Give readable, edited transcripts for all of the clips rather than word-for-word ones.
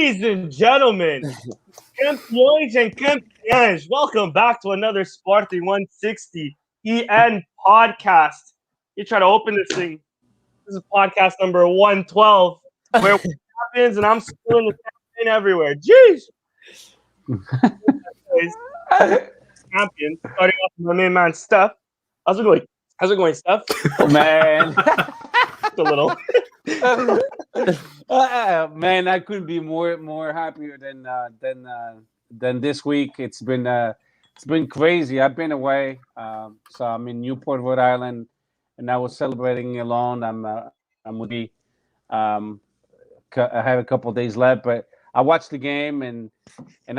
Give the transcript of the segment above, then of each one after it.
Ladies and gentlemen, CAMPEOES and CAMPEOES, welcome back to another Sporting160EN podcast. You try to open this thing. This is podcast number 112, where we're champions and I'm spilling the champagne everywhere. Jeez! Champions, starting off with my main man, Steph. How's it going? How's it going, Steph? Oh, man. Just a little. Man, I couldn't be more happier than this week. It's been crazy. I've been away, so I'm in Newport, Rhode Island, and I was celebrating alone. I'm with me. I have a couple of days left, but I watched the game and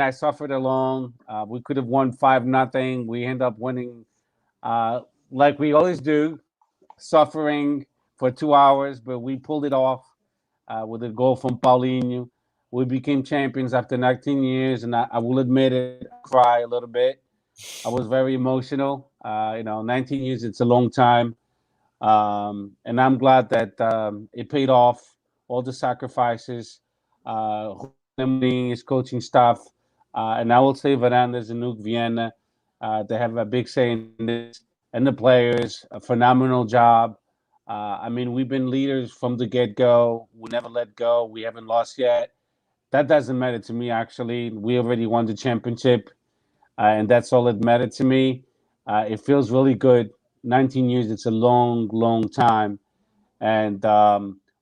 I suffered alone. We could have won 5-0. We end up winning, like we always do, suffering for 2 hours, but we pulled it off with a goal from Paulinho. We became champions after 19 years, and I will admit it, I cry a little bit. I was very emotional. 19 years, it's a long time. And I'm glad that it paid off, all the sacrifices, his coaching staff, and I will say Varandas and Nuke Vienna, they have a big say in this, and the players, a phenomenal job. We've been leaders from the get-go. We never let go. We haven't lost yet. That doesn't matter to me, actually. We already won the championship, and that's all that mattered to me. It feels really good. 19 years, it's a long, long time. And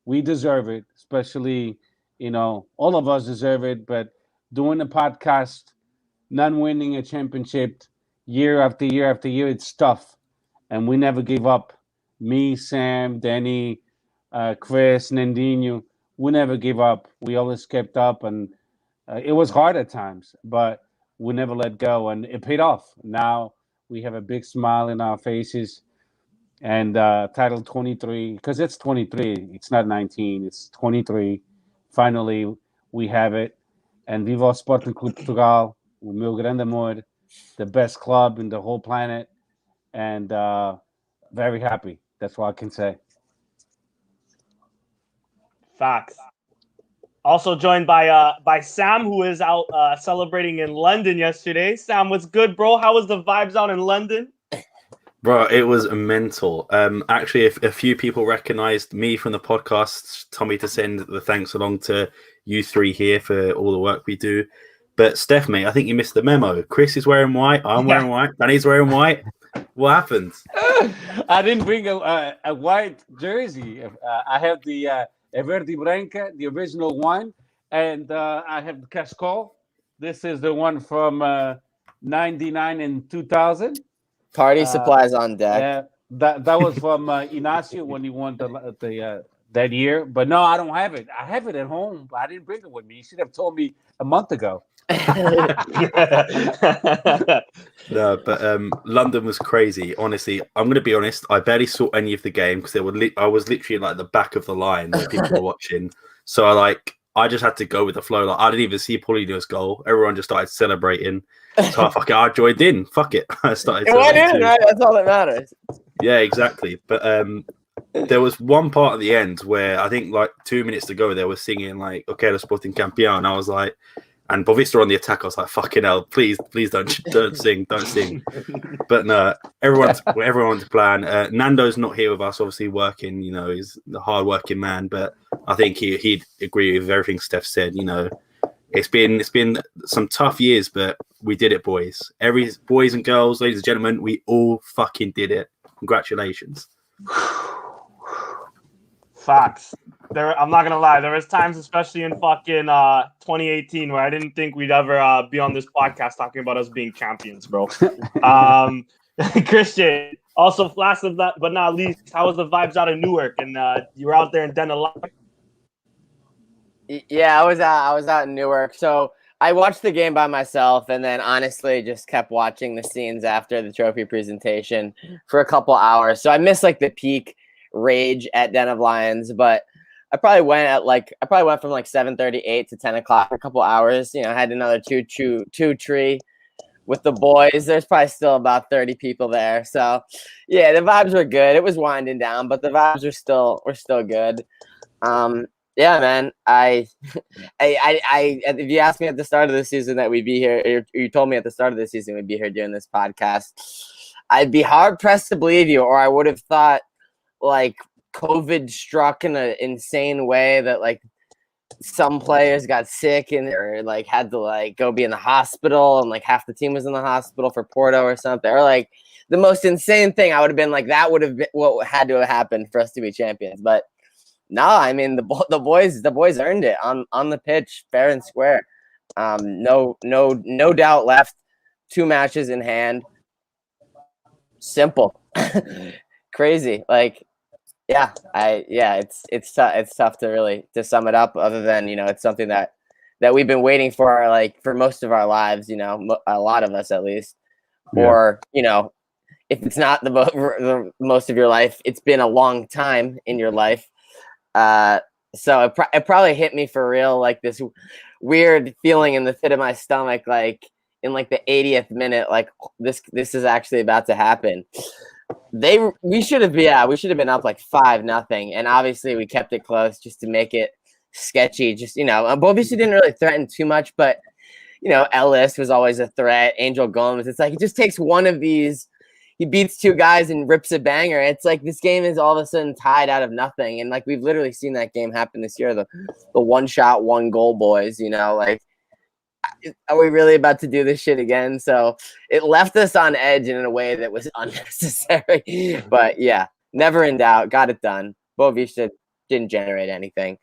we deserve it, especially, all of us deserve it. But doing a podcast, not winning a championship year after year after year, it's tough. And we never gave up. Me, Sam, Danny, Chris, Nandinho, we never gave up. We always kept up, and it was hard at times, but we never let go, and it paid off. Now we have a big smile in our faces, and title 23, because it's 23. It's not 19. It's 23. Finally, we have it. And Viva o Sporting Clube Portugal, o meu grande amor, the best club in the whole planet, and very happy. That's what I can say. Facts. Also joined by Sam, who is out celebrating in London yesterday. Sam, what's good, bro? How was the vibes out in London? Bro, it was mental. Actually, a few people recognized me from the podcast, told me to send the thanks along to you three here for all the work we do. But Steph, mate, I think you missed the memo. Chris is wearing white. I'm wearing white. Danny's wearing white. What happened? I didn't bring a white jersey. I have the Verde Branca, the original one, and I have the Cascol. This is the one from 99 and 2000. Party supplies on deck. Yeah, that was from Inacio when he won the that year. But no, I don't have it. I have it at home, but I didn't bring it with me. You should have told me a month ago. No, but London was crazy. Honestly, I'm going to be honest. I barely saw any of the game because I was literally like the back of the line where people were watching. So I just had to go with the flow. Like I didn't even see Paulinho's goal. Everyone just started celebrating. So I joined in. Fuck it. I started. Right? That's all that matters. Yeah, exactly. But there was one part at the end where I think like 2 minutes to go, they were singing like "Okay, the Sporting Campeão." I was like. And Bovista on the attack, I was like, "Fucking hell! Please don't sing, don't sing." But no, everyone's plan. Nando's not here with us, obviously working. He's the hard-working man. But I think he'd agree with everything Steph said. It's been some tough years, but we did it, boys. Boys and girls, ladies and gentlemen, we all fucking did it. Congratulations. Facts. I'm not gonna lie. There was times, especially in fucking 2018, where I didn't think we'd ever be on this podcast talking about us being champions, bro. Christian, also last but not least, how was the vibes out of Newark? And you were out there in Denali. Yeah, I was out in Newark. So I watched the game by myself, and then honestly just kept watching the scenes after the trophy presentation for a couple hours. So I missed like the peak rage at Den of Lions, but I probably went from like 7:38 to 10 o'clock, a couple hours. I had another two tree with the boys. There's probably still about 30 people there. So yeah, the vibes were good. It was winding down, but the vibes were still good. Yeah, man. If you asked me at the start of the season that we'd be here, or you told me at the start of the season we'd be here doing this podcast, I'd be hard pressed to believe you, or I would have thought like COVID struck in an insane way that like some players got sick and or like had to like go be in the hospital and like half the team was in the hospital for Porto or something, or like the most insane thing. I would have been like, that would have been what had to have happened for us to be champions. But no, I mean the boys earned it on the pitch, fair and square. No doubt left. 2 matches in hand. Simple, crazy. Like, it's tough to really to sum it up. Other than it's something that we've been waiting for like for most of our lives. A lot of us at least, or if it's not the most of your life, it's been a long time in your life. So it probably hit me for real, like this weird feeling in the pit of my stomach, like in like the 80th minute, like this is actually about to happen. We should have been up like 5-0, and obviously we kept it close just to make it sketchy. Just obviously didn't really threaten too much, but Ellis was always a threat. Angel Gomes, it's like it just takes one of these. He beats 2 guys and rips a banger. It's like this game is all of a sudden tied out of nothing. And like we've literally seen that game happen this year. The 1-shot, 1-goal boys, like, are we really about to do this shit again? So it left us on edge in a way that was unnecessary. But yeah, never in doubt. Got it done. Boavista didn't generate anything.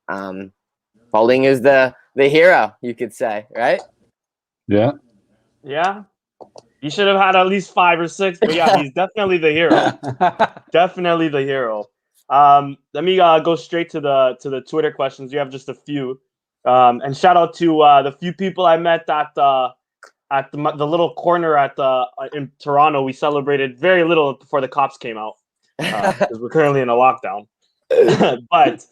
Pauling is the hero, you could say, right? Yeah. Yeah. He should have had at least 5 or 6, but yeah, he's definitely the hero. Definitely the hero. Let me go straight to the Twitter questions. You have just a few. And shout out to the few people I met at the little corner in Toronto. We celebrated very little before the cops came out because we're currently in a lockdown. But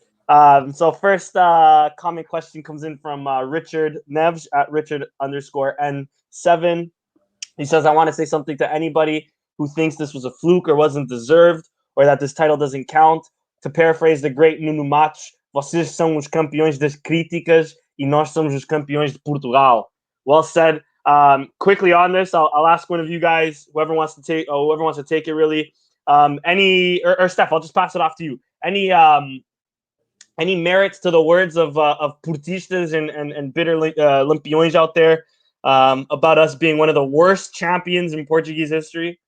so first comment question comes in from Richard Nevs at Richard_N7. He says, I want to say something to anybody who thinks this was a fluke or wasn't deserved or that this title doesn't count. To paraphrase the great Nuno Matos, vocês são os campeões das críticas e nós somos os campeões de Portugal. Well said. Quickly on this, I'll ask one of you guys, whoever wants to take it really. Or Steph, I'll just pass it off to you. Any merits to the words of Portistas and bitter Lampiões out there? About us being one of the worst champions in Portuguese history?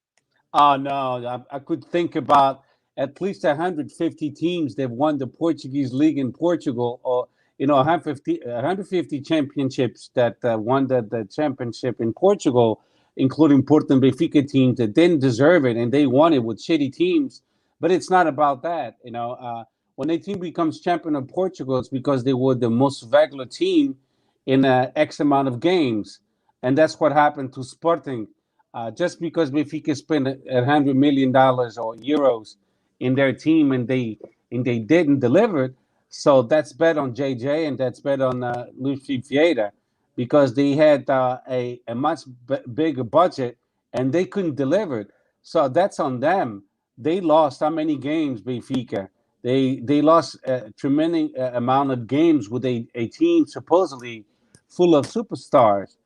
Oh no, I could think about at least 150 teams that won the Portuguese league in Portugal, or 150 championships that won the championship in Portugal, including Porto and Benfica teams that didn't deserve it, and they won it with shitty teams. But it's not about that, When a team becomes champion of Portugal, it's because they were the most regular team in X amount of games. And that's what happened to Sporting. Just because Benfica spent $100 million or euros in their team and they didn't deliver it, so that's bet on JJ and that's bet on Luis Vieira, because they had a much bigger budget and they couldn't deliver it. So that's on them. They lost how many games, Benfica? They lost a tremendous amount of games with a team supposedly full of superstars.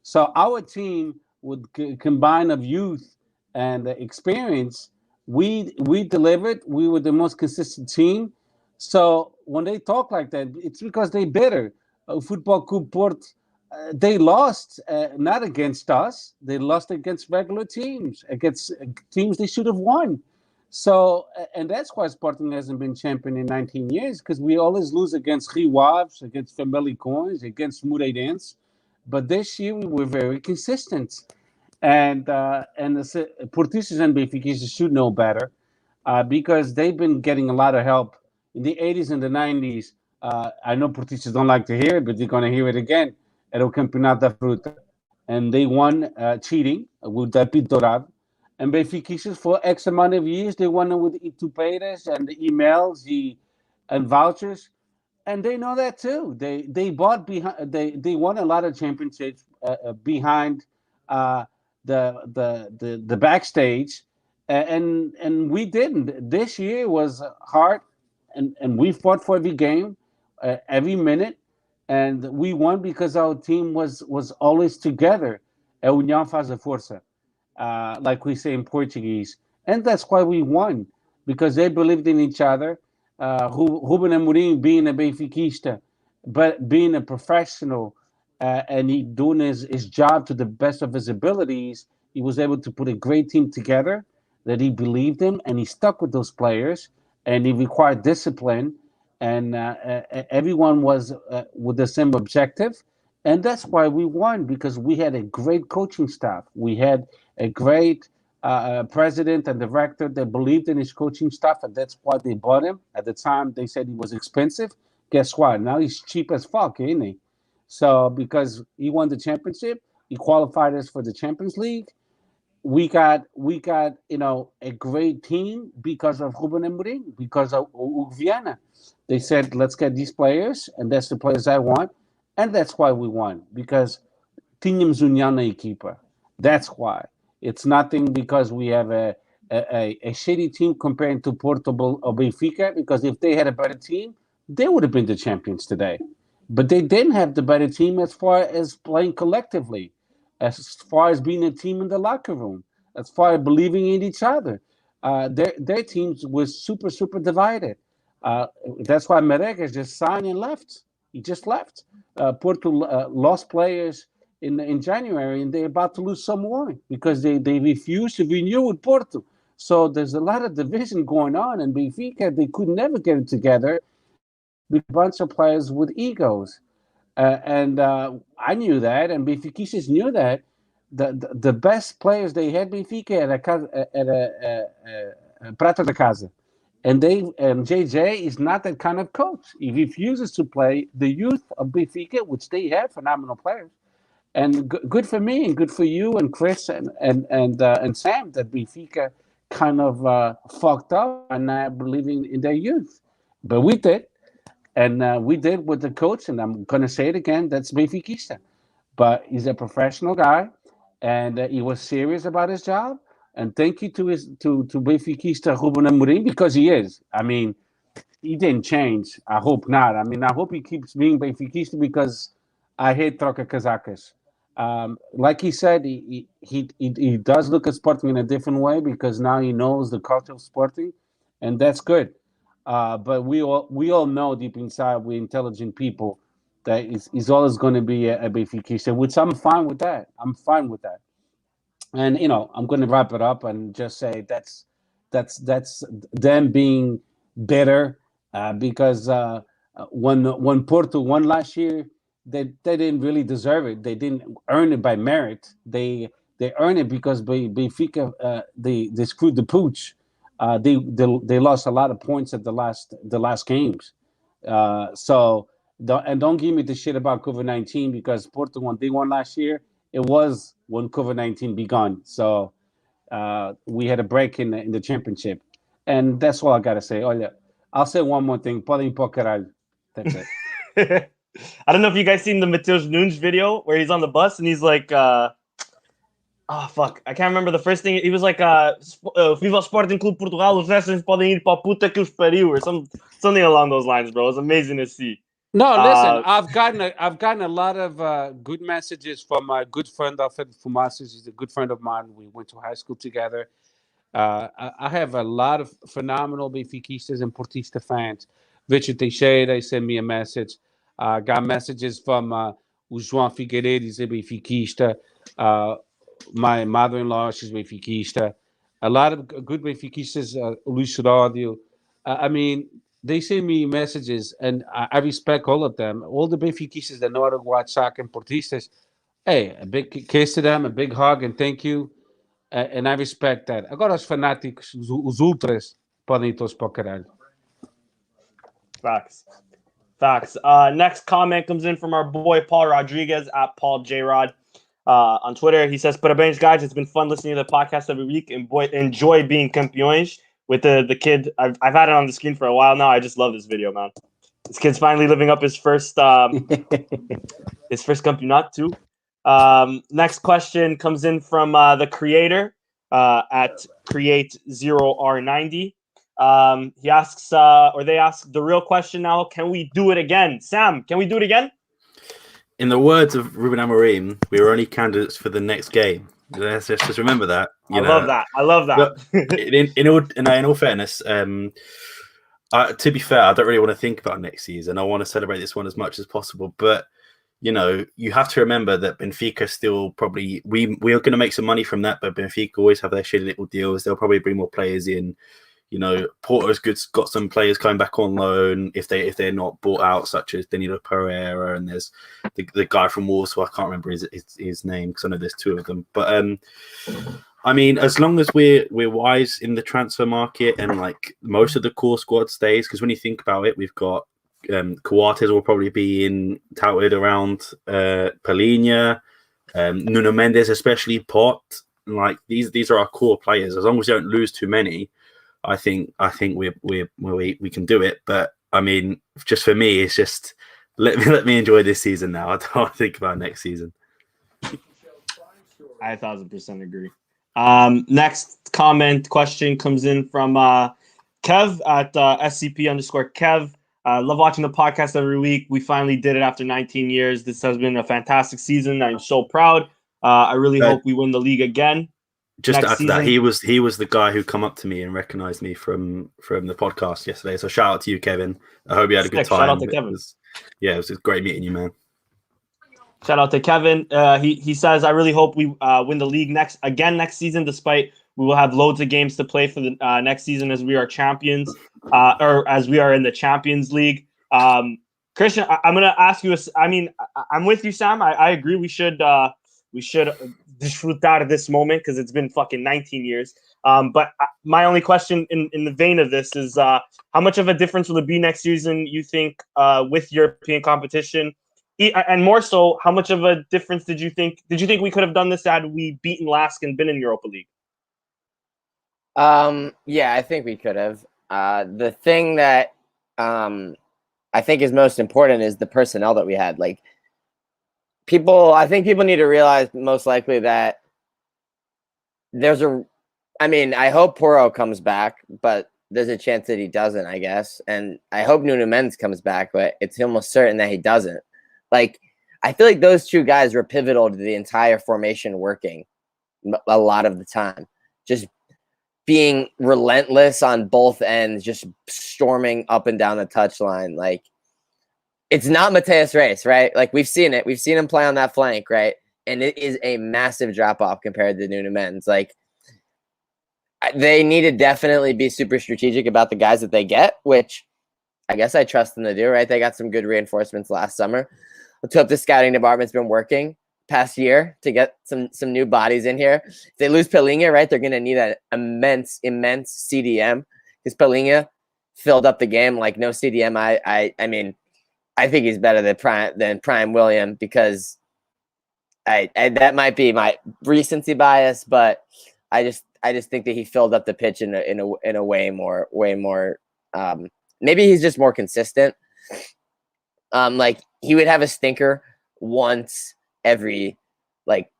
So our team, with combine of youth and experience, we delivered. We were the most consistent team. So when they talk like that, it's because they bitter. Football Club Porto, they lost not against us. They lost against regular teams, against teams they should have won. So, and that's why Sporting hasn't been champion in 19 years, because we always lose against Rio Ave, against Famalicões, against Moreirense. But this year we were very consistent, and the Portistas and Benfica should know better, because they've been getting a lot of help in the 80s and the 90s. I know Portistas don't like to hear it, but they're going to hear it again at El Campeonato da Fruta, and they won cheating with the Pintorado. And Benfica, for X amount of years, they won it with Itupeiras and the emails, and vouchers. And they know that too. They bought behind. They won a lot of championships behind the backstage, and we didn't. This year was hard, and we fought for every game. every minute, and we won because our team was always together. A união faz a força, like we say in Portuguese, and that's why we won, because they believed in each other. Ruben Amorim being a Benfiquista, but being a professional, and he doing his job to the best of his abilities, he was able to put a great team together that he believed in, and he stuck with those players, and he required discipline, and everyone was with the same objective, and that's why we won, because we had a great coaching staff. We had a great president and director that believed in his coaching staff, and that's why they bought him. At the time, they said he was expensive. Guess what? Now he's cheap as fuck, isn't he? So because he won the championship, he qualified us for the Champions League. We got a great team because of Ruben Amorim, because of Viana. They said, let's get these players, and that's the players I want, and that's why we won, because tínhamos união na equipa. That's why. It's nothing because we have a shitty team compared to Portugal or Benfica, because if they had a better team, they would have been the champions today. But they didn't have the better team as far as playing collectively, as far as being a team in the locker room, as far as believing in each other. Their teams were super, super divided. That's why Meregas just signed and left. He just left. Porto lost players in January, and they're about to lose some more because they refused to renew with Porto. So there's a lot of division going on in Benfica. They could never get it together with a bunch of players with egos. And I knew that, and Benfiquistas knew that. The best players they had Benfica at a Prata da Casa. And JJ is not that kind of coach. He refuses to play the youth of Benfica, which they have phenomenal players. And good for me, and good for you and Chris and Sam that Benfica kind of fucked up and not believing in their youth. But we did. And we did with the coach, and I'm going to say it again, that's Benfiquista. But he's a professional guy, and he was serious about his job. And thank you to Benfiquista Ruben Amorim, because he is. I mean, he didn't change. I hope not. I mean, I hope he keeps being Benfiquista, because I hate troca casacas. Like he said, he does look at Sporting in a different way, because now he knows the culture of Sporting, and that's good. But we all know deep inside, we're intelligent people, that he's always going to be a Benfiquista, which I'm fine with that. I'm fine with that. And I'm going to wrap it up and just say that's them being bitter, because when Porto won last year, they didn't really deserve it. They didn't earn it by merit. They earned it because Benfica they screwed the pooch. They lost a lot of points at the last games. So don't give me the shit about COVID-19, because Porto, when they won last year, it was when COVID-19 began. So we had a break in the championship, and that's all I gotta say. Olha, I'll say one more thing. Podem ir para o caralho. That's it. I don't know if you guys seen the Mateus Nunes video where he's on the bus and he's like, oh fuck, I can't remember the first thing. He was like, Viva Sporting Clube Portugal, os restos podem ir para a puta que os pariu, or something along those lines, bro. It was amazing to see. No, listen, I've gotten a lot of good messages from my good friend Alfredo Fumaças. He's a good friend of mine. We went to high school together. I have a lot of phenomenal Benfiquistas and Portista fans. Richard Teixeira sent me a message. Got messages from João Figueiredo, he's a Benfiquista. My mother-in-law, she's Benfiquista. A lot of good Benfiquistas, Luís Ródio. I mean, they send me messages, and I respect all of them. All the Benfiquistas that know how to watch soccer and Portistas, hey, a big kiss to them, a big hug, and thank you. And I respect that. Agora os fanáticos, os ultras, podem ir todos para o caralho. Facts. Next comment comes in from our boy Paul Rodriguez at Paul J Rod on Twitter. He says, "Parabéns, guys. It's been fun listening to the podcast every week, and enjoy being campeões with the kid. I've had it on the screen for a while now. I just love this video, man. This kid's finally living up his first campeonato too." Next question comes in from the creator at Create0R90. He asks, or they ask the real question now: can we do it again? Sam, can we do it again? In the words of Ruben Amorim, we were only candidates for the next game. Let's just remember that. Love that. I love that. In all fairness, to be fair, I don't really want to think about next season. I want to celebrate this one as much as possible. But, you have to remember that Benfica still probably, we are going to make some money from that, but Benfica always have their shitty little deals. They'll probably bring more players in. Porto's got some players coming back on loan if they're not bought out, such as Danilo Pereira, and there's the guy from Warsaw. I can't remember his name because I know there's two of them. But I mean, as long as we're wise in the transfer market and like most of the core squad stays, because when you think about it, we've got Coates will probably be touted around Palhinha, Nuno Mendes, especially Pot. Like these are our core players. As long as we don't lose too many, I think we can do it. But I mean, just for me, it's just let me enjoy this season now. I don't want to think about next season. I 1,000% agree. Next question comes in from Kev at SCP_Kev. Love watching the podcast every week. We finally did it after 19 years. This has been a fantastic season. I'm so proud. I really hope we win the league again. Just to add to that, he was the guy who come up to me and recognized me from the podcast yesterday. So shout out to you, Kevin. I hope you had a good time. Shout out to Kevin. It was great meeting you, man. Shout out to Kevin. He says, I really hope we win the league next season, despite we will have loads of games to play for the next season as we are champions, or as we are in the Champions League. Christian, I'm going to ask you, I'm with you, Sam. I agree we should disfrutar this moment because it's been fucking 19 years. But my only question in the vein of this is how much of a difference will it be next season, you think, with European competition? And more so, how much of a difference did you think we could have done this had we beaten Lask and been in Europa League? Yeah, I think we could have. The thing that I think is most important is the personnel that we had. Like, I think people need to realize most likely that I hope Porro comes back, but there's a chance that he doesn't, I guess. And I hope Nuno Mendes comes back, but it's almost certain that he doesn't. Like, I feel like those two guys were pivotal to the entire formation working a lot of the time. Just being relentless on both ends, just storming up and down the touchline. Like, it's not Mateus Reis, right? Like, we've seen it. We've seen him play on that flank, right? And it is a massive drop-off compared to Nuno Mendes. Like, they need to definitely be super strategic about the guys that they get, which I guess I trust them to do, right? They got some good reinforcements last summer. Let's hope the scouting department's been working past year to get some new bodies in here. If they lose Palhinha, right, they're going to need an immense CDM because Palhinha filled up the game like no CDM. I mean, I think he's better than Prime William because I that might be my recency bias, but I just think that he filled up the pitch in a way more maybe he's just more consistent. Like, he would have a stinker once every like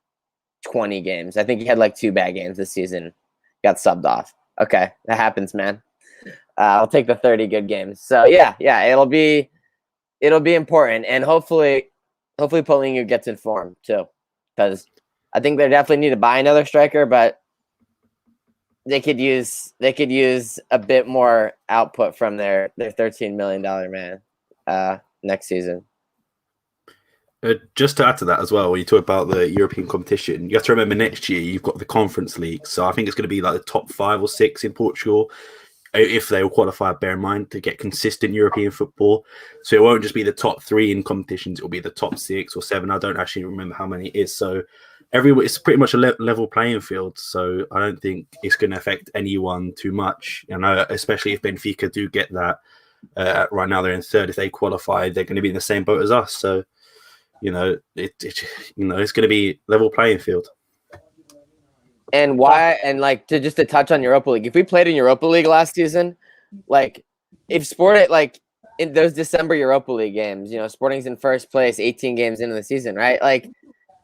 20 games. I think he had like 2 bad games this season. Got subbed off. Okay, that happens, man. I'll take the 30 good games. So yeah, it'll be important, and hopefully Paulinho gets in form too, because I think they definitely need to buy another striker, but they could use a bit more output from their $13 million man next season. Just to add to that as well, when you talk about the European competition, you have to remember next year you've got the Conference League, so I think it's going to be like the top 5 or 6 in Portugal if they will qualify. Bear in mind to get consistent European football, so it won't just be the top 3 in competitions; it will be the top 6 or 7. I don't actually remember how many it is. So it's pretty much a level playing field. So I don't think it's going to affect anyone too much. Especially if Benfica do get that. Right now they're in 3rd. If they qualify, they're going to be in the same boat as us. So it's going to be level playing field. And why? And like to touch on Europa League, if we played in Europa League last season, like if Sporting, like in those December Europa League games, Sporting's in 1st place, 18 games into the season, right? Like,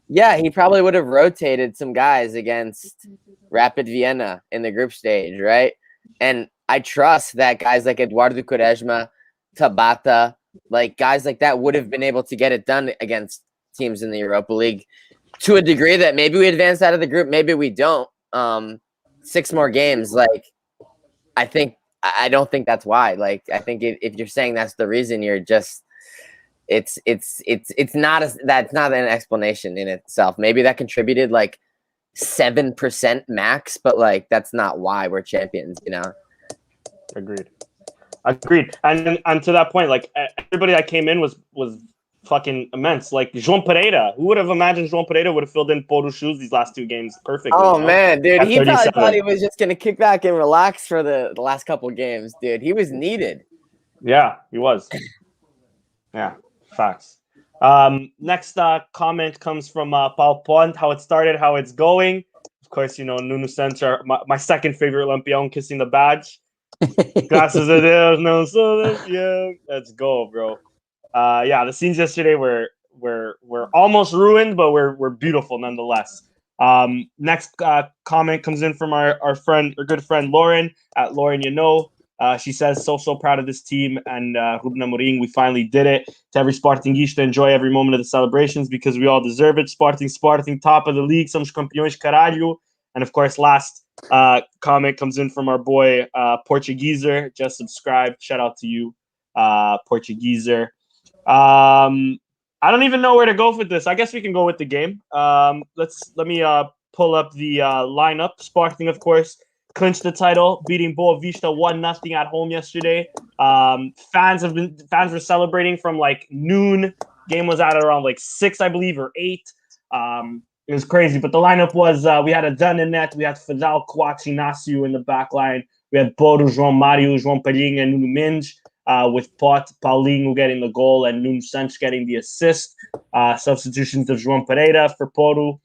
yeah, he probably would have rotated some guys against Rapid Vienna in the group stage, right? And I trust that guys like Eduardo Quaresma, Tabata, like guys like that would have been able to get it done against teams in the Europa League to a degree that maybe we advance out of the group, maybe we don't. 6 more games, like I don't think that's why. Like I think if you're saying that's the reason, you're just it's not that's not an explanation in itself. Maybe that contributed like 7% max, but like that's not why we're champions, you know. Agreed. And to that point, like everybody that came in was fucking immense. Like João Pereira, who would have imagined João Pereira would have filled in Porto's shoes these last 2 games perfectly? Oh man, dude, he probably 37. thought he was just gonna kick back and relax for the last couple games, dude. He was needed. Yeah, he was. Yeah, facts. Next comment comes from Paul Pont. How it started, how it's going. Of course, you know, Nuno Center, my second favorite Lampião kissing the badge. Graças a Deus, não sou Lampião. Let's go, bro. Yeah, the scenes yesterday were almost ruined, but we're beautiful nonetheless. Next comment comes in from our good friend Lauren at Lauren. She says, so proud of this team and Ruben Amorim. We finally did it. To every Sportingista, enjoy every moment of the celebrations because we all deserve it. Sporting, top of the league. Somos campeões, caralho. And of course, last comment comes in from our boy Portugueser. Just subscribed. Shout out to you, Portugueser. I don't even know where to go with this. I guess we can go with the game. Let me pull up the lineup. Sporting, of course, clinched the title, beating Boa Vista 1-0 at home yesterday. Fans were celebrating from like noon. Game was at around like 6, I believe, or 8. It was crazy. But the lineup was we had a Dunn in net, we had Fidel Coates Inácio in the back line, we had Bodo, João Mário, João Palhinha, and Nuno Mendes. With Paulinho getting the goal and Nuno Santos getting the assist. Substitutions of João Pereira for Porto.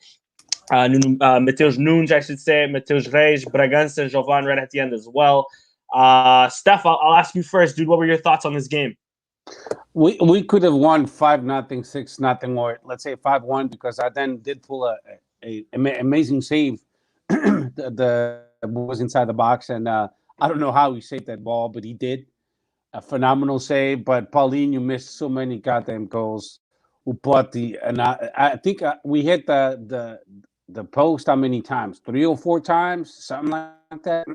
Mateus Nunes, I should say. Mateus Reis, Bragança, and Jovan right at the end as well. Steph, I'll ask you first, dude. What were your thoughts on this game? We could have won 5-0, 6-0, or let's say 5-1 because I then did pull a amazing save. the was inside the box, and I don't know how he saved that ball, but he did. A phenomenal save, but Paulinho missed so many goddamn goals. Who bought and I think we hit the post how many times? 3 or 4 times, something like that.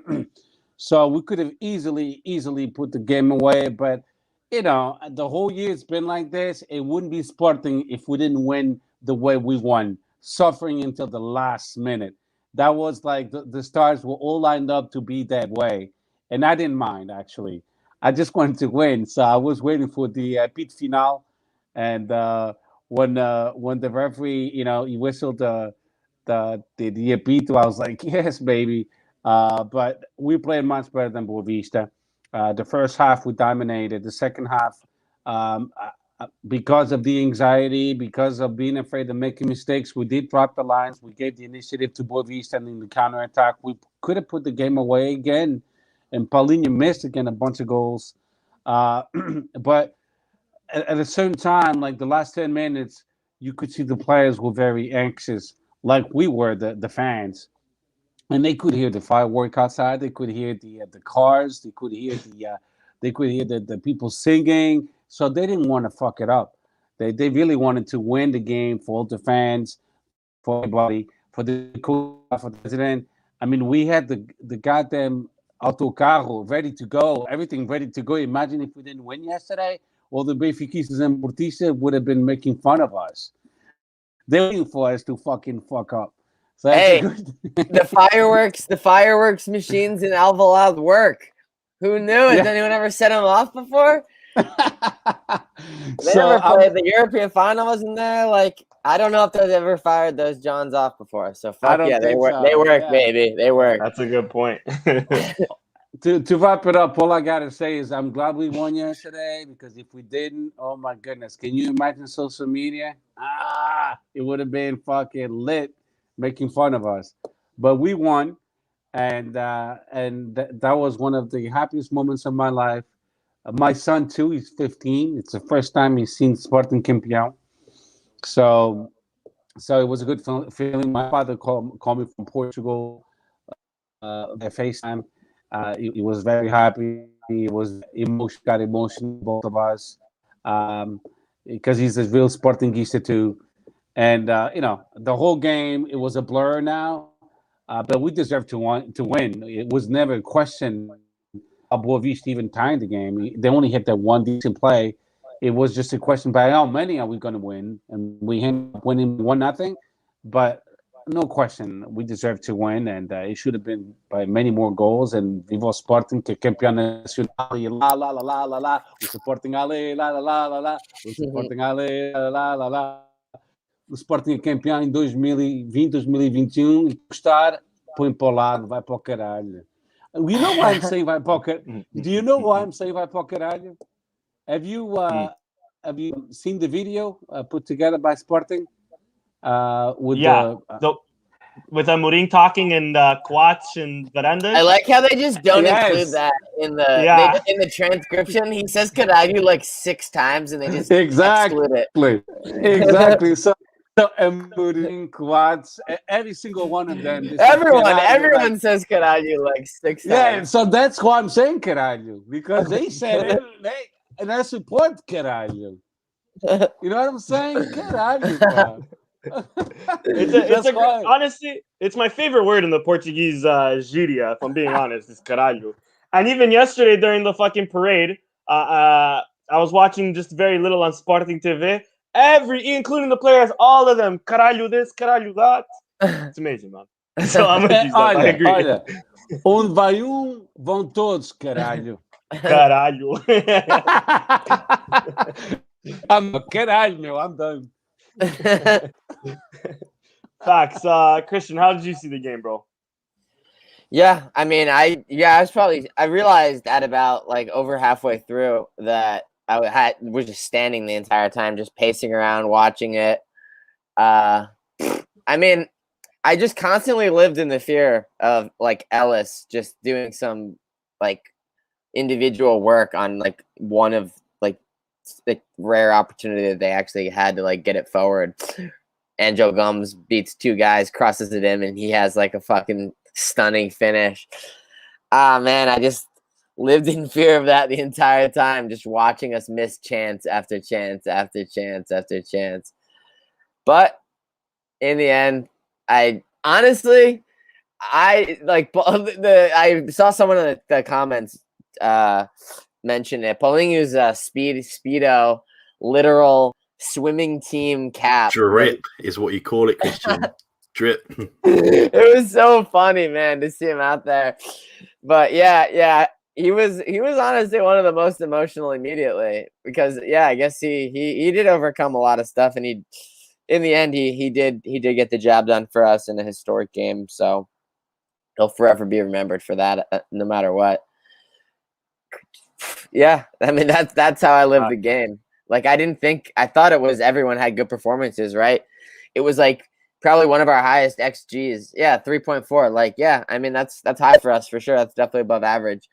So we could have easily put the game away, but you know the whole year it's been like this. It wouldn't be Sporting if we didn't win the way we won, suffering until the last minute. That was like the stars were all lined up to be that way, and I didn't mind actually. I just wanted to win, so I was waiting for the pit final, and when the referee, you know, he whistled the apito, I was like, yes, baby. But we played much better than Boa Vista. The first half we dominated. The second half, because of the anxiety, because of being afraid of making mistakes, we did drop the lines. We gave the initiative to Boa Vista, and in the counterattack, we could have put the game away again. And Paulinho missed again a bunch of goals. But at a certain time, like the last 10 minutes, you could see the players were very anxious, like we were, the fans. And they could hear the firework outside. They could hear the cars. They could hear the people singing. So they didn't want to fuck it up. They really wanted to win the game for all the fans, for everybody, for the coach, for the president. I mean, we had the goddamn autocarro ready to go, everything ready to go. Imagine if we didn't win yesterday, all the Benfiquistas and Portistas would have been making fun of us. They're waiting for us to fucking fuck up. So hey, the fireworks machines in Alvalade work. Who knew it? Yeah. Has anyone ever set them off before? They never played the European final, wasn't there? Like, I don't know if they've ever fired those Johns off before. So fuck yeah, they work. So. They work, yeah. Baby. They work. That's a good point. To wrap it up, all I gotta say is I'm glad we won yesterday because if we didn't, oh my goodness, can you imagine social media? It would have been fucking lit, making fun of us. But we won, and that was one of the happiest moments of my life. My son too, he's 15. It's the first time he's seen Sporting Campeão. So it was a good feeling. My father called me from Portugal, at FaceTime, He was very happy. He was got emotional, both of us, because he's a real Sportingista too. And the whole game, it was a blur now, but we deserve to win. It was never a question how Boa Vista even tied the game. They only hit that one decent play. It was just a question by how many are we going to win, and we ended up winning 1-0. But no question, we deserve to win, and it should have been by many more goals. And Vivo Sporting, que campeão nacional, la la la la la la, o Sporting ale, la la la la la, o Sporting ale, la la la la. O Sporting é campeão em 2020, 2021, e custar, põe para o lado, vai para o caralho. You know why I'm saying vai para o caralho? Do you know why I'm saying vai para o caralho? Have you seen the video put together by Sporting? With with Amorim talking in Quats and Verandas. I like how they just don't include that in the transcription. He says "caralho" like 6 times, and they just exclude it. Exactly. So Amorim, Quats, every single one of them. Everyone says "caralho" like 6 times. Yeah, so that's why I'm saying "caralho" because they said it, and I support "caralho." You know what I'm saying? "Caralho." Honestly, it's my favorite word in the Portuguese gíria, if I'm being honest, is caralho. And even yesterday during the fucking parade, I was watching just very little on Sporting TV. Including the players, all of them, caralho this, caralho that. It's amazing, man. So I'm with you, I agree. Olha, onde vai vão todos, caralho. Caralho. Caralho, meu, I'm done. Facts. Christian, how did you see the game, bro? Yeah, I mean, I realized at about like over halfway through that I was just standing the entire time, just pacing around, watching it. I mean, I just constantly lived in the fear of like Ellis just doing some like individual work on like one of like the rare opportunity that they actually had to like get it forward. Angel Gums beats 2 guys, crosses it in, and he has like a fucking stunning finish. Man, I just lived in fear of that the entire time, just watching us miss chance after chance after chance after chance. But in the end, I honestly, I saw someone in the comments mention it. Paulinho's Speedo literal swimming team cap. Drip is what you call it, Christian. Drip. It was so funny, man, to see him out there. But yeah, he was honestly one of the most emotional immediately because I guess he did overcome a lot of stuff, and in the end he did get the job done for us in a historic game. So he'll forever be remembered for that, no matter what. Yeah, I mean that's how I lived the game. Like I thought it was everyone had good performances, right? It was like probably one of our highest XGs. Yeah, 3.4. Like, yeah, I mean that's high for us for sure. That's definitely above average.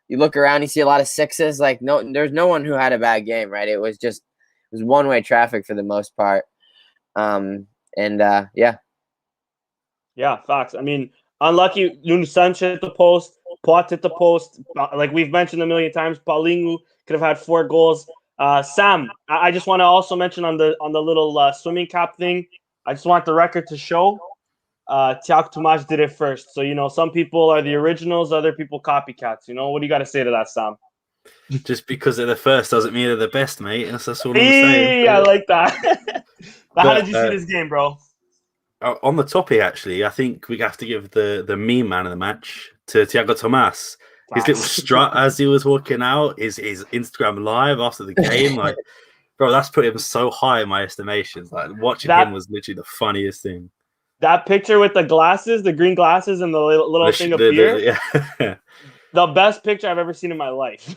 You look around, you see a lot of 6s. Like there's no one who had a bad game, right? It was one-way traffic for the most part. Yeah. Yeah, facts. I mean, unlucky Nuno Sanchez hit the post, Pot hit the post. Like we've mentioned a million times, Paulinho could have had 4 goals. Sam, I just want to also mention on the little swimming cap thing, I just want the record to show Tiago Tomás did it first. So, some people are the originals, other people copycats. What do you got to say to that, Sam? Just because they're the first doesn't mean they're the best, mate. That's all I'm saying. I like that. But how did you see this game, bro? On the topic, actually, I think we have to give the meme man of the match to Tiago Tomás. His little strut as he was walking out, his Instagram live after the game, like, bro, that's put him so high in my estimations. Like, watching him was literally the funniest thing. That picture with the glasses, the green glasses, and the little thing of beer. The best picture I've ever seen in my life.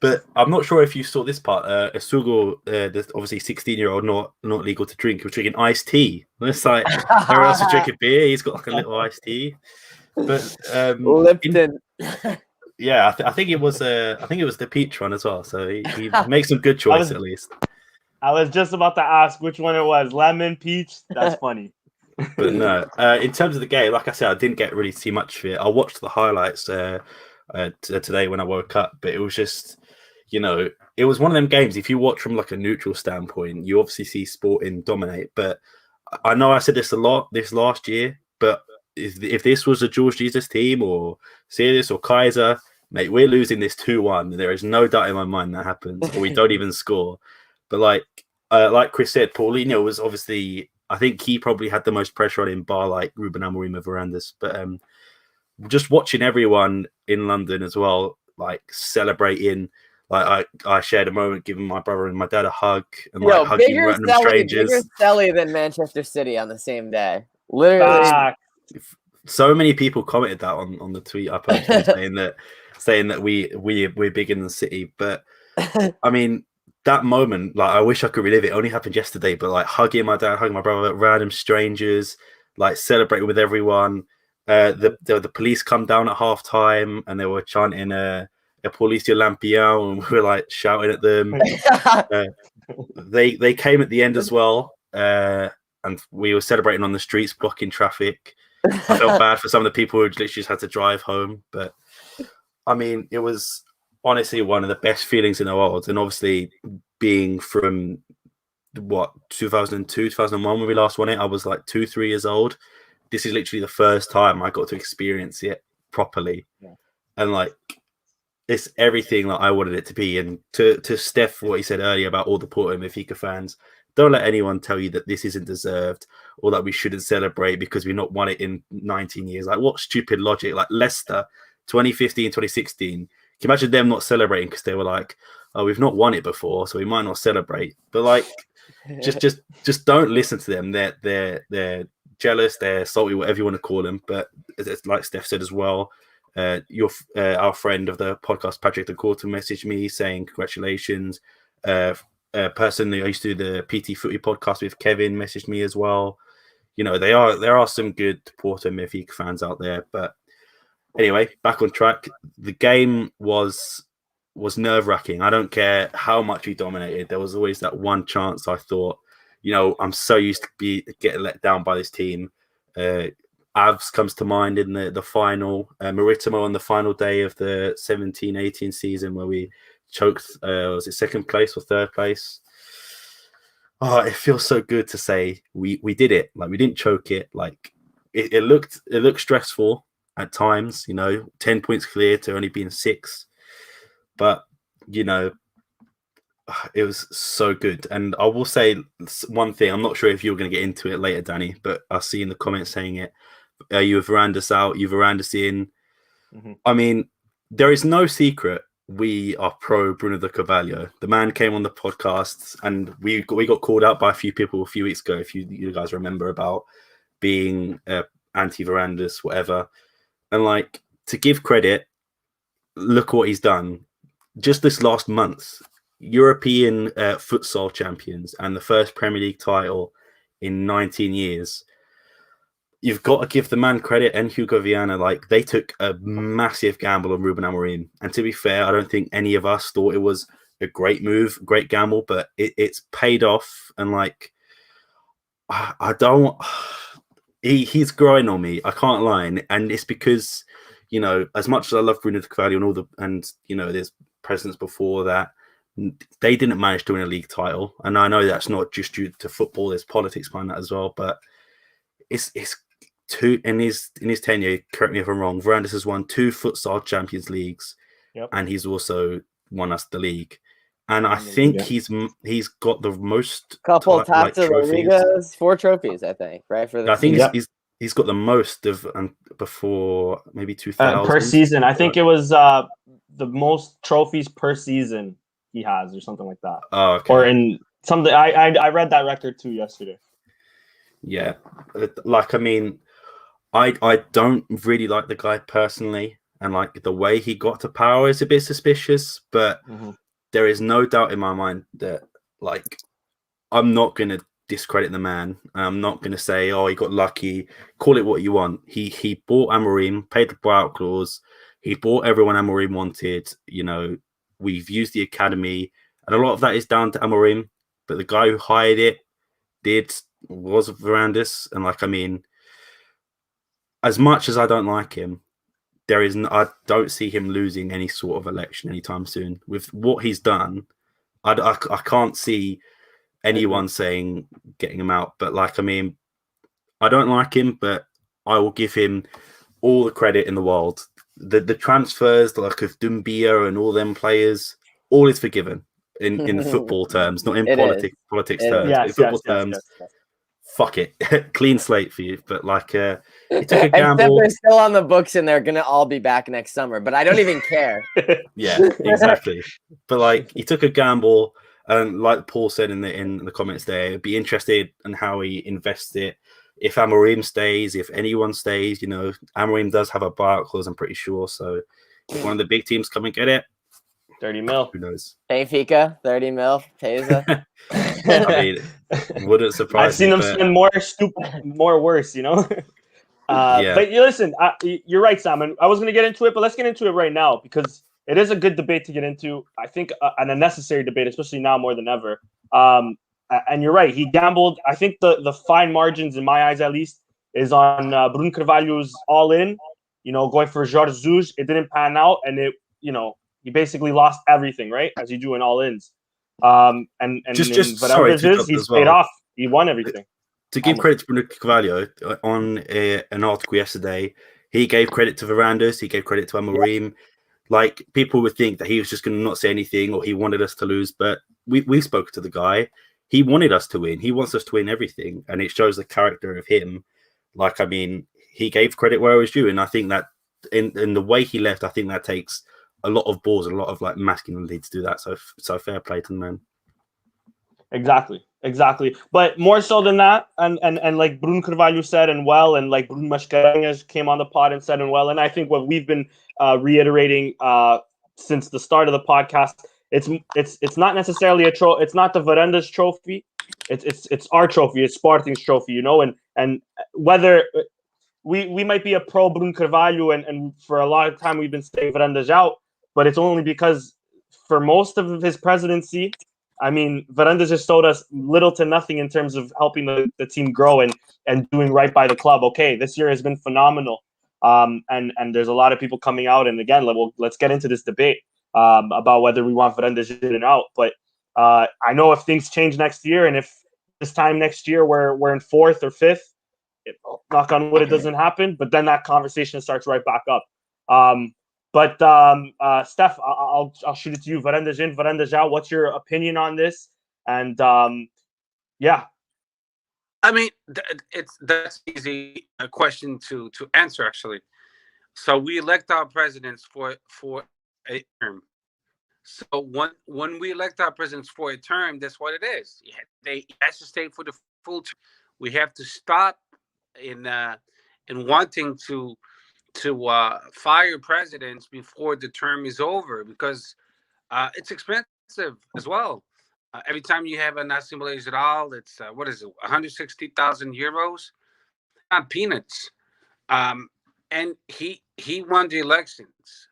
But I'm not sure if you saw this part. Esugo, obviously 16-year-old, not legal to drink, was drinking iced tea. It's like everyone else is drinking beer. He's got like a little iced tea. But Lipton. I think it was the peach one as well. So he makes some good choice at least. I was just about to ask which one it was. Lemon, peach. That's funny. But no, in terms of the game, like I said, I didn't get really see much of it. I watched the highlights today when I woke up, but it was just, it was one of them games. If you watch from like a neutral standpoint, you obviously see Sporting dominate. But I know I said this a lot this last year, but if this was a George Jesus team or Sirius or Kaiser, mate, we're losing this 2-1. There is no doubt in my mind that happens, or we don't even score. But like Chris said, Paulinho was obviously, I think he probably had the most pressure on him, bar like Ruben Amorim of Verandas. But just watching everyone in London as well, like celebrating. Like I shared a moment giving my brother and my dad a hug and like hugging random strangers. Bigger Selly than Manchester City on the same day. Literally. So many people commented that on the tweet I posted saying that we're big in the city. But I mean, that moment, like I wish I could relive it. It only happened yesterday, but like hugging my dad, hugging my brother, random strangers, like celebrating with everyone. The police come down at halftime and they were chanting a Policia Lampião, and we were like shouting at them. They came at the end as well, and we were celebrating on the streets, blocking traffic. I felt bad for some of the people who literally just had to drive home, but I mean, it was honestly one of the best feelings in the world. And obviously, being from 2002, 2001 when we last won it, I was like 2-3 years old. This is literally the first time I got to experience it properly, and like it's everything that I wanted it to be. And to Steph, what he said earlier about all the Porto and Benfica fans, don't let anyone tell you that this isn't deserved or that we shouldn't celebrate because we've not won it in 19 years. Like, what stupid logic? Like Leicester, 2015, 2016. Can you imagine them not celebrating because they were like, oh, we've not won it before, so we might not celebrate. But like, just don't listen to them. They're jealous, they're salty, whatever you want to call them. But it's like Steph said as well, our friend of the podcast, Patrick de Corto, messaged me saying congratulations. Person who I used to do the PT Footy podcast with, Kevin, messaged me as well. There are some good Porto and Benfica fans out there. But anyway, back on track. The game was nerve-wracking. I don't care how much we dominated. There was always that one chance I thought, I'm so used to getting let down by this team. Avs comes to mind in the final. Maritimo on the final day of the 17-18 season where we choked, was it second place or third place? Oh, it feels so good to say we did it. Like, we didn't choke it. Like, it looked stressful at times, 10 points clear to only being 6. But, it was so good. And I will say one thing. I'm not sure if you're going to get into it later, Danny, but I see in the comments saying it. You have Verandas out, you have Verandas in. Mm-hmm. I mean, there is no secret we are pro Bruno de Carvalho. The man came on the podcast and we got called out by a few people a few weeks ago, if you guys remember, about being anti-Verandas, whatever. And like, to give credit, look what he's done. Just this last month, European futsal champions and the first Premier League title in 19 years. You've got to give the man credit, and Hugo Viana. Like, they took a massive gamble on Ruben Amorim. And to be fair, I don't think any of us thought it was a great move, great gamble, but it's paid off. And like, he's growing on me. I can't lie. And it's because, as much as I love Bruno de Carvalho and there's presidents before that, they didn't manage to win a league title. And I know that's not just due to football. There's politics behind that as well. But it's two in his tenure. Correct me if I'm wrong. Verandas has won 2 futsal Champions Leagues, and he's also won us the league. And I think he's got the most couple Taça de Ligas, 4 trophies, I think, right? For the I think he's got the most of before maybe 2000 per season. I think it was the most trophies per season he has, or something like that. Oh, okay. Or in something. I read that record too yesterday. Yeah, like, I mean, I don't really like the guy personally, and like the way he got to power is a bit suspicious, but there is no doubt in my mind that, like, I'm not going to discredit the man. I'm not going to say, oh, he got lucky. Call it what you want. He bought Amorim, paid the buyout clause. He bought everyone Amorim wanted. We've used the academy, and a lot of that is down to Amorim, but the guy who hired it did was Varandas, and like I mean, as much as I don't like him, I don't see him losing any sort of election anytime soon. With what he's done, I can't see anyone saying getting him out. But like I mean, I don't like him, but I will give him all the credit in the world. The transfers, like of Dumbia and all them players, all is forgiven in football terms, not in politics terms. But in football terms, fuck it, clean slate for you. But like, he took a gamble. Except they're still on the books and they're gonna all be back next summer. But I don't even care. Yeah, exactly. But like, he took a gamble, and like Paul said in the comments there, be interested in how he invests it. If Amorim stays, if anyone stays, you know, Amorim does have a buyout clause, I'm pretty sure. So if one of the big teams come and get it, 30 mil. Who knows? Benfica, 30 mil. Teza. I mean, wouldn't surprise me. I've seen them spend more stupid, more worse, you know? Yeah. But you listen, you're right, Simon. I was going to get into it, but let's get into it right now because it is a good debate to get into. I think and a necessary debate, especially now more than ever. And you're right. He gambled. I think the fine margins, in my eyes at least, is on Bruno Carvalho's all-in, you know, going for Jorge Jesus. It didn't pan out, and he basically lost everything, right? As you do in all-ins. And just sorry to he's as well. paid off. He won everything. To give credit to Bruno Carvalho, on an article yesterday, he gave credit to Varandas, he gave credit to Amorim. Yeah. Like, people would think that he was just going to not say anything or he wanted us to lose, but we spoke to the guy. He wanted us to win. He wants us to win everything, and it shows the character of him. Like, I mean, he gave credit where it was due, and I think that in the way he left, I think that takes a lot of balls, a lot of like masculinity to do that. So fair play to the man. Exactly. But more so than that, and like Bruno Carvalho said, and like Bruno Mascarenhas came on the pod and said, and well, and I think what we've been reiterating since the start of the podcast, it's not necessarily a trophy. It's not the Varandas trophy. It's our trophy. It's Sporting's trophy, you know. And whether we might be a pro Bruno Carvalho, and for a lot of time we've been saying Varandas out, but it's only because for most of his presidency, I mean, Varandas just showed us little to nothing in terms of helping the team grow and doing right by the club. Okay, this year has been phenomenal. And there's a lot of people coming out. And again, let's get into this debate about whether we want Varandas in and out. But I know if things change next year, and if this time next year we're in fourth or fifth, knock on wood, it doesn't happen. But then that conversation starts right back up. But Steph, I'll shoot it to you. Varandas in, Varandas out. What's your opinion on this? And yeah, I mean, that's easy a question to answer actually. So we elect our presidents for a term. So when we elect our presidents for a term, that's what it is. They has to stay for the full term. We have to stop in wanting to fire presidents before the term is over, because it's expensive as well. Every time you have an Assembleia Geral, it's what is it, 160,000 euros? Not peanuts. And he won the elections.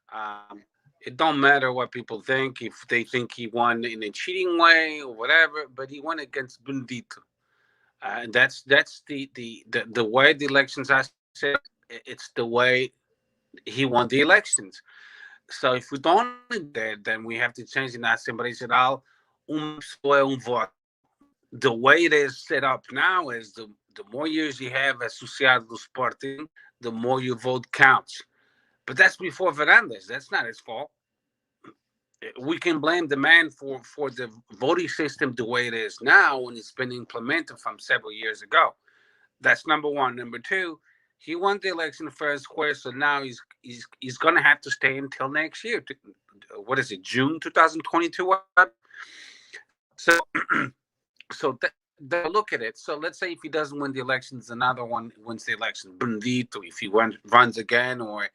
It don't matter what people think, if they think he won in a cheating way or whatever, but he won against Bundito. And that's the way the elections are set. It's the way he won the elections. So if we don't do that, then we have to change in Assembleia Geral, pessoa, voto. The way it is set up now is the more years you have associado to Sporting, the more your vote counts. But that's before Varandas. That's not his fault. We can blame the man for the voting system the way it is now when it's been implemented from several years ago. That's number one. Number two, he won the election fair and square, so now he's going to have to stay until next year. What is it, June 2022? So they'll look at it. So let's say if he doesn't win the elections, another one wins the election. Bundito, if he runs again, or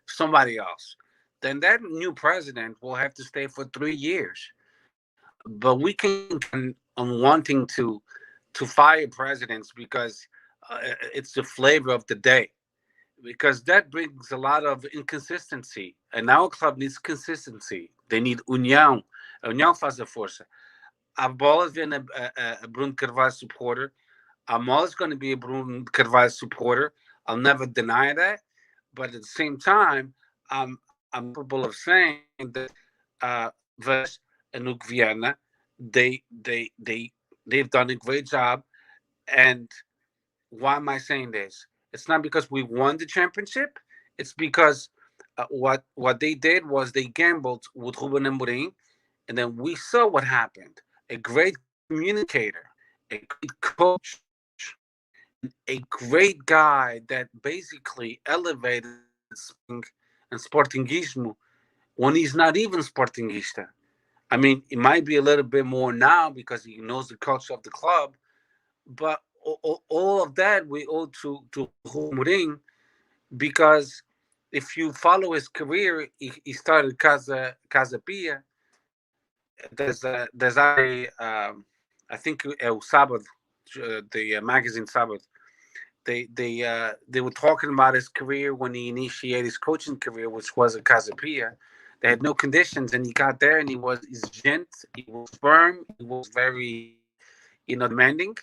somebody else, then that new president will have to stay for 3 years. But we can on wanting to fire presidents because it's the flavor of the day, because that brings a lot of inconsistency, and our club needs consistency. They need união. A união faz a força. I've always been a Bruno Carvalho supporter. I'm always going to be a Bruno Carvalho supporter. I'll never deny that. But at the same time, I'm capable of saying that Vers and Luke Vienna, they they they they've done a great job. And why am I saying this? It's not because we won the championship. It's because what they did was they gambled with Ruben Amorim, and then we saw what happened. A great communicator, a great coach, a great guy that basically elevated Sporting and Sportingismo when he's not even Sportingista. I mean, it might be a little bit more now because he knows the culture of the club, but all of that we owe to Mourinho because if you follow his career, he started Casa Pia. There's I think El Sábado, the magazine Sábado. They were talking about his career when he initiated his coaching career, which was at Casa Pia. They had no conditions, and he got there, and he's gent, he was firm, he was very demanding,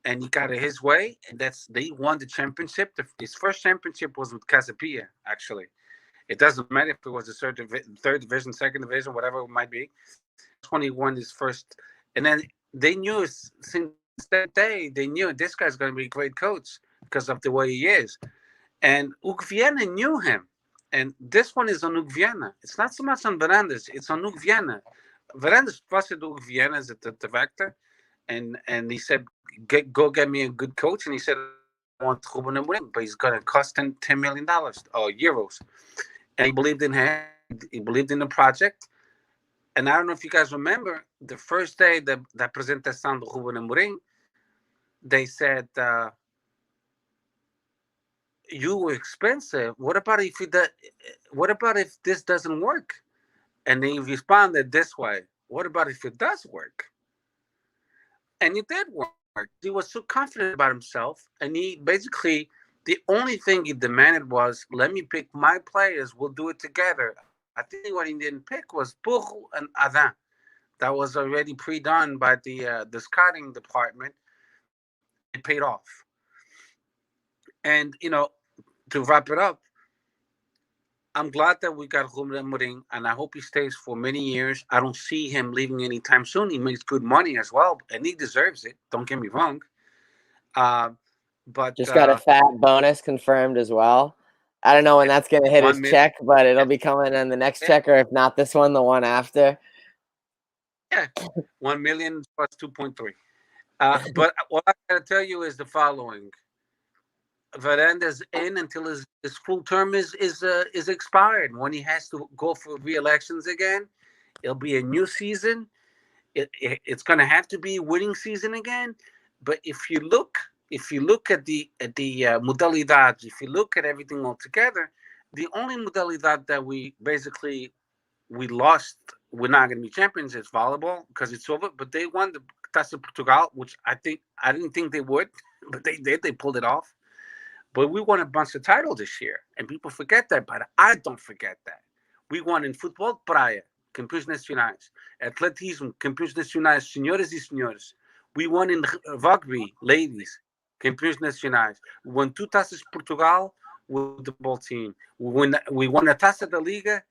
and he got it his way, and they won the championship. His first championship was with Casapia, actually. It doesn't matter if it was the third division, second division, whatever it might be. That's when he won his first, and then they knew since that day they knew this guy's going to be a great coach because of the way he is. And Hugo Viana knew him, and this one is on Hugo Viana. It's not so much on Verandas; it's on Hugo Viana. Verandas trusted Hugo Viana as the director, and he said, go get me a good coach. And he said, I want Ruben Amorim, but he's going to cost $10 million or euros. And he believed in him. He believed in the project. And I don't know if you guys remember, the first day that presentação do Ruben Amorim, they said, you were expensive. What about if this doesn't work? And he responded this way, what about if it does work? And it did work. He was so confident about himself, and he basically, the only thing he demanded was, let me pick my players, we'll do it together. I think what he didn't pick was Puro and Adam. That was already pre-done by the scouting department, and it paid off. And, to wrap it up, I'm glad that we got Ruben Amorim, and I hope he stays for many years. I don't see him leaving anytime soon. He makes good money as well, and he deserves it. Don't get me wrong. But just got a fat bonus confirmed as well. I don't know when that's going to hit his check, but it'll be coming in the next check, or if not this one, the one after. Yeah, 1 million plus 2.3. But what I got to tell you is the following. Veranda's in until his full term is expired. When he has to go for re-elections again, it'll be a new season. It's going to have to be a winning season again. But if you look at the modalidades, if you look at everything all together, the only modalidad that we lost, we're not going to be champions, is volleyball because it's over. But they won the Taça Portugal, which I didn't think they would, but they did. They pulled it off. But we won a bunch of titles this year, and people forget that, but I don't forget that. We won in futebol praia, campeões nacionais. Atletismo, campeões nacionais, senhoras e senhores. We won in rugby, ladies, campeões nacionais. We won 2 Taças Portugal with the ball team. We won a Taça da Liga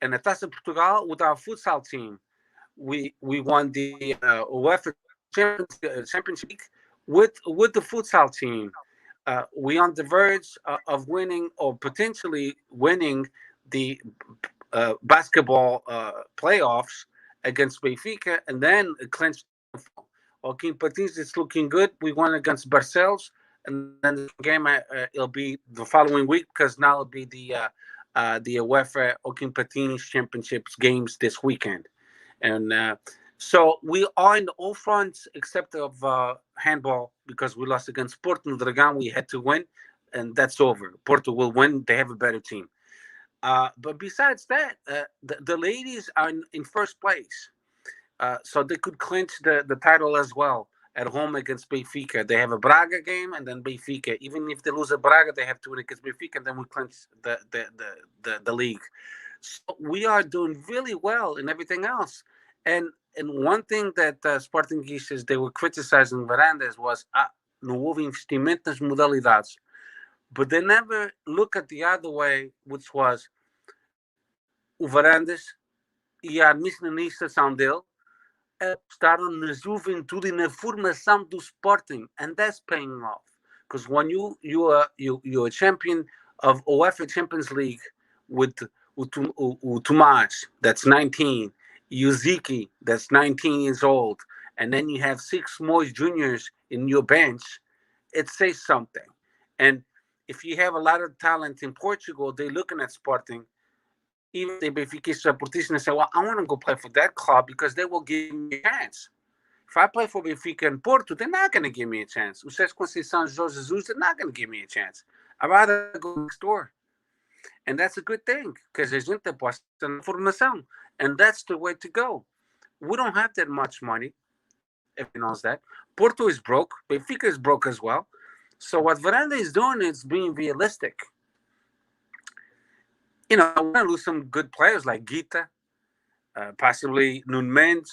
and a Taça Portugal with our futsal team. We won the UEFA Champions League with the futsal team. We on the verge of winning or potentially winning the basketball playoffs against Benfica, and then clinched. Joaquim Patins is looking good. We won against Barcelos, and then the game it'll be the following week because now it'll be the UEFA Joaquim Patins Championships games this weekend, and so we are in all fronts except of handball because we lost against Porto Dragão. We had to win, and that's over. Porto will win. They have a better team. But besides that, the ladies are in first place. So they could clinch the title as well at home against Benfica. They have a Braga game and then Benfica. Even if they lose a Braga, they have to win against Benfica, and then we clinch the league. So we are doing really well in everything else. And one thing that Sportingistas, they were criticizing Verandas was, não houve investimento nas modalidades. But they never look at the other way, which was o Varandas e a administração dele apostaram na juventude e na formação do Sporting, and that's paying off. Because when you're a champion of UEFA Champions League with Tomás, that's 19, Yuziki, that's 19 years old, and then you have 6 more juniors in your bench, it says something. And if you have a lot of talent in Portugal, they're looking at Sporting. Even the Benfica supporters and say, well, I want to go play for that club because they will give me a chance. If I play for Benfica and Porto, they're not going to give me a chance. O Sérgio Conceição, Jorge Jesus, they're not going to give me a chance. I'd rather go next door. And that's a good thing because a gente aposta na formação. And that's the way to go. We don't have that much money, everyone knows that. Porto is broke. Benfica is broke as well. So what Varanda is doing is being realistic. You know, we're going to lose some good players like Gita, possibly Nuno Mendes,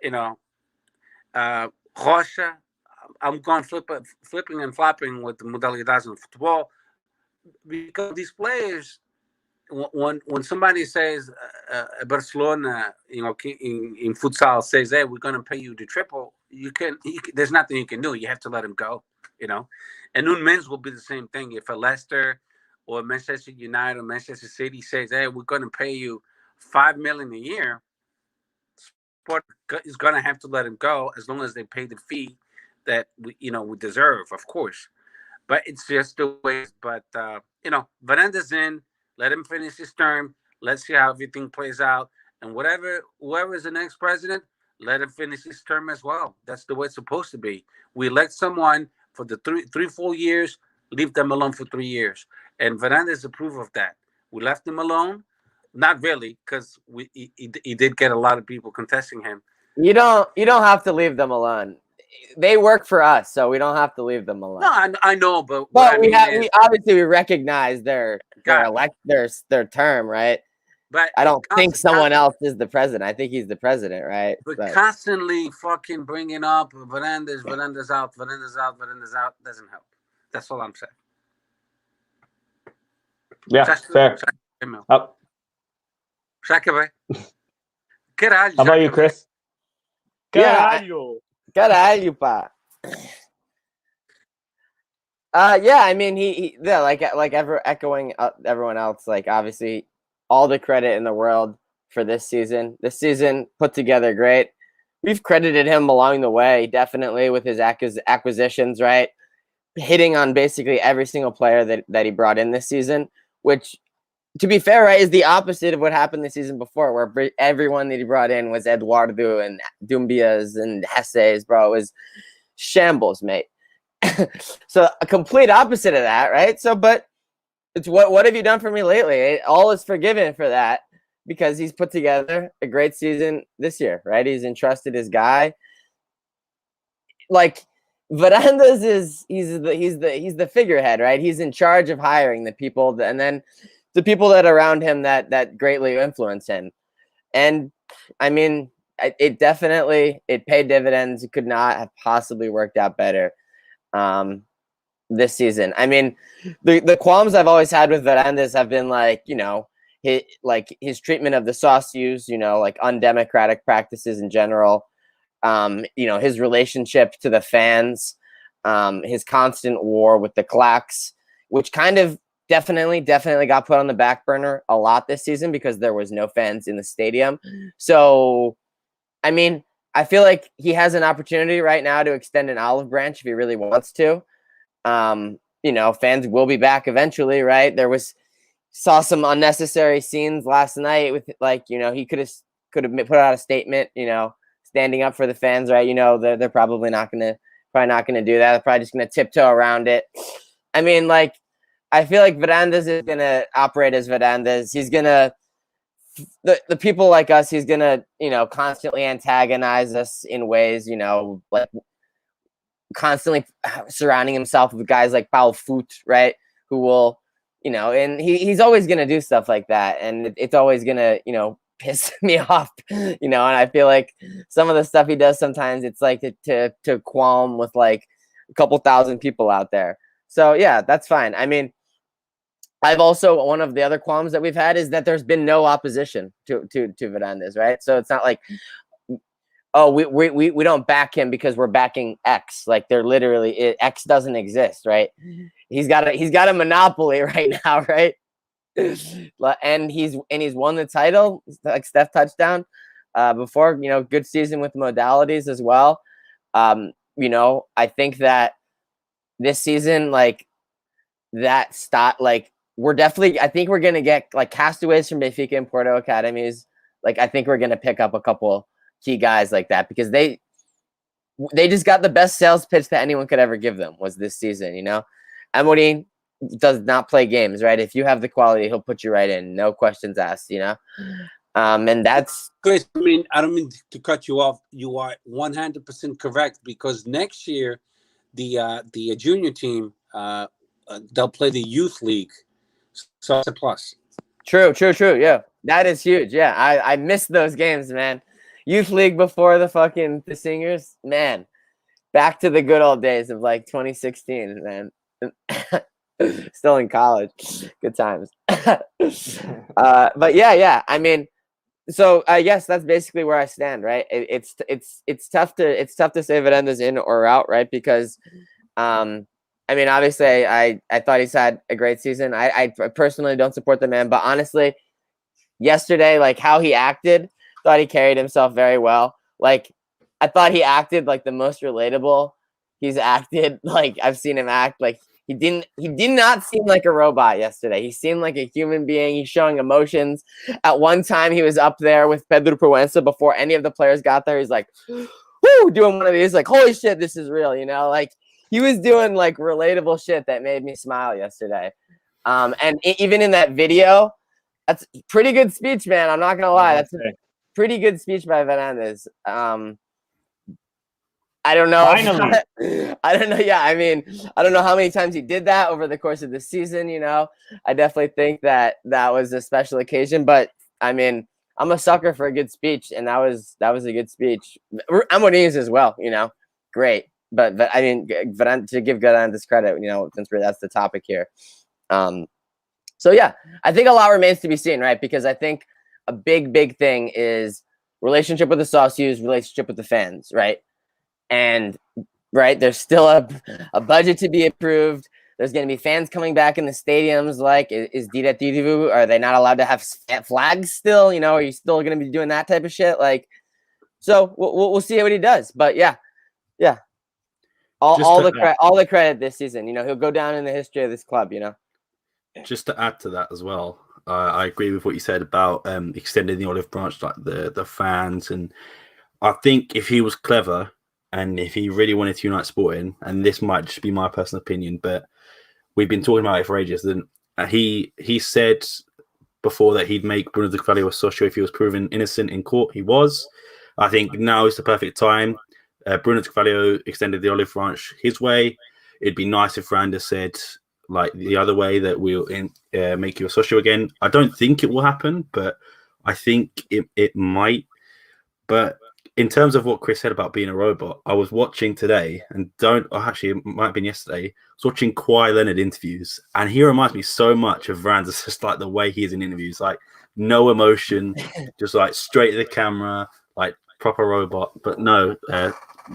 you know, Rocha. I'm going flipping and flopping with the modalidades in football because these players, when somebody says Barcelona, you know, in futsal says, hey, we're going to pay you the triple, there's nothing you can do. You have to let him go, you know. And Nuno Mendes will be the same thing. If a Leicester or Manchester United or Manchester City says, hey, we're going to pay you $5 million a year, Sport is going to have to let him go as long as they pay the fee that we deserve, of course. But it's just the way. But, Varanda's in. Let him finish his term. Let's see how everything plays out. And whoever is the next president, let him finish his term as well. That's the way it's supposed to be. We elect someone for the 4 years, leave them alone for 3 years. And Varanda is a proof of that. We left him alone. Not really, because he did get a lot of people contesting him. You don't have to leave them alone. They work for us, so we don't have to leave them alone. No, I know, but we obviously recognize their term, right? But I don't think someone else is the president. I think he's the president, right? But constantly fucking bringing up Varandas out doesn't help. That's all I'm saying. Yeah, fair. Caralho. How about you, Chris? Caralho, pá. Yeah, I mean, he echoing everyone else. Like, obviously, all the credit in the world for this season. This season put together great. We've credited him along the way, definitely, with his acquisitions, right? Hitting on basically every single player that he brought in this season, which, to be fair, right, is the opposite of what happened the season before, where everyone that he brought in was Eduardo and Dumbias and Hesses, bro. It was shambles, mate. So a complete opposite of that, right? So, but it's what have you done for me lately? All is forgiven for that because he's put together a great season this year, right? He's entrusted his guy. Like, Varandas he's the figurehead, right? He's in charge of hiring the people, and then the people that are around him that greatly influence him. And I mean, it paid dividends. It could not have possibly worked out better this season. I mean, the qualms I've always had with Varandas have been like, you know, his treatment of the socios, you know, like undemocratic practices in general. You know, his relationship to the fans, his constant war with the claques, which kind of definitely got put on the back burner a lot this season because there was no fans in the stadium. So, I mean, I feel like he has an opportunity right now to extend an olive branch if he really wants to. You know, fans will be back eventually, right? Saw some unnecessary scenes last night with, like, you know, he could have put out a statement, you know, standing up for the fans, right? You know, they're probably not gonna do that. They're probably just gonna tiptoe around it. I mean, like, I feel like Varandas is gonna operate as Varandas. He's gonna the people like us. He's gonna, you know, constantly antagonize us in ways, you know, like constantly surrounding himself with guys like Paul Foot, right? Who will, you know, and he's always gonna do stuff like that, and it's always gonna, you know, piss me off, you know. And I feel like some of the stuff he does sometimes, it's like to qualm with, like, a couple thousand people out there. So yeah, that's fine. I mean, I've also, one of the other qualms that we've had is that there's been no opposition to Fernandes, right? So it's not like, oh, we don't back him because we're backing X. Like they're literally, X doesn't exist, right? He's got a monopoly right now, right? And he's won the title, like Steph touchdown before. You know, good season with modalities as well. You know, I think that this season, like that we're definitely, I think we're gonna get like castaways from Benfica and Porto academies. Like I think we're gonna pick up a couple key guys like that because they just got the best sales pitch that anyone could ever give them was this season. You know, Amorim does not play games, right? If you have the quality, he'll put you right in, no questions asked. You know, and that's Chris. I mean, I don't mean to cut you off. You are 100% correct because next year, the junior team they'll play the youth league. So it's a plus. True. Yeah, that is huge. Yeah, I missed those games, man. Youth league before the singers, man. Back to the good old days of like 2016, man. Still in college, good times. But yeah. I mean, so I guess that's basically where I stand, right? It's tough to say Veranda's in or out, right? Because I mean, obviously, I thought he's had a great season. I personally don't support the man, but honestly, yesterday, like how he acted, thought he carried himself very well. Like I thought he acted like the most relatable he's acted. Like I've seen him act. Like he did not seem like a robot yesterday. He seemed like a human being. He's showing emotions. At one time, he was up there with Pedro Proença before any of the players got there. He's like, whoo, doing one of these, like, holy shit, this is real, you know, like. He was doing like relatable shit that made me smile yesterday. And even in that video, that's pretty good speech, man. I'm not gonna lie. That's a pretty good speech by Fernandes. I don't know. I don't know. Yeah, I mean, I don't know how many times he did that over the course of the season. You know, I definitely think that was a special occasion. But I mean, I'm a sucker for a good speech, and that was a good speech. Amorim's as well. You know, great. But I mean, to give Fernandes credit, you know, since that's the topic here. So yeah, I think a lot remains to be seen, right? Because I think a big thing is relationship with the socios, relationship with the fans, right? And right, there's still a budget to be approved. There's going to be fans coming back in the stadiums. Like, is Diretivo, are they not allowed to have flags still? You know, are you still going to be doing that type of shit? Like, so we'll see what he does. But yeah. All the credit this season. You know, he'll go down in the history of this club. You know. Just to add to that as well, I agree with what you said about extending the olive branch, like the fans, and I think if he was clever and if he really wanted to unite Sporting, and this might just be my personal opinion, but we've been talking about it for ages. Then he said before that he'd make Bruno de Carvalho a socio if he was proven innocent in court. He was. I think now is the perfect time. Bruno de Carvalho extended the olive branch his way. It'd be nice if Randa said, like the other way, that we'll make you a socio again. I don't think it will happen, but I think it might. But in terms of what Chris said about being a robot, I was watching today, and actually it might have been yesterday, I was watching Kawhi Leonard interviews, and he reminds me so much of Randa, just like the way he is in interviews, like no emotion, just like straight to the camera, like proper robot. But no,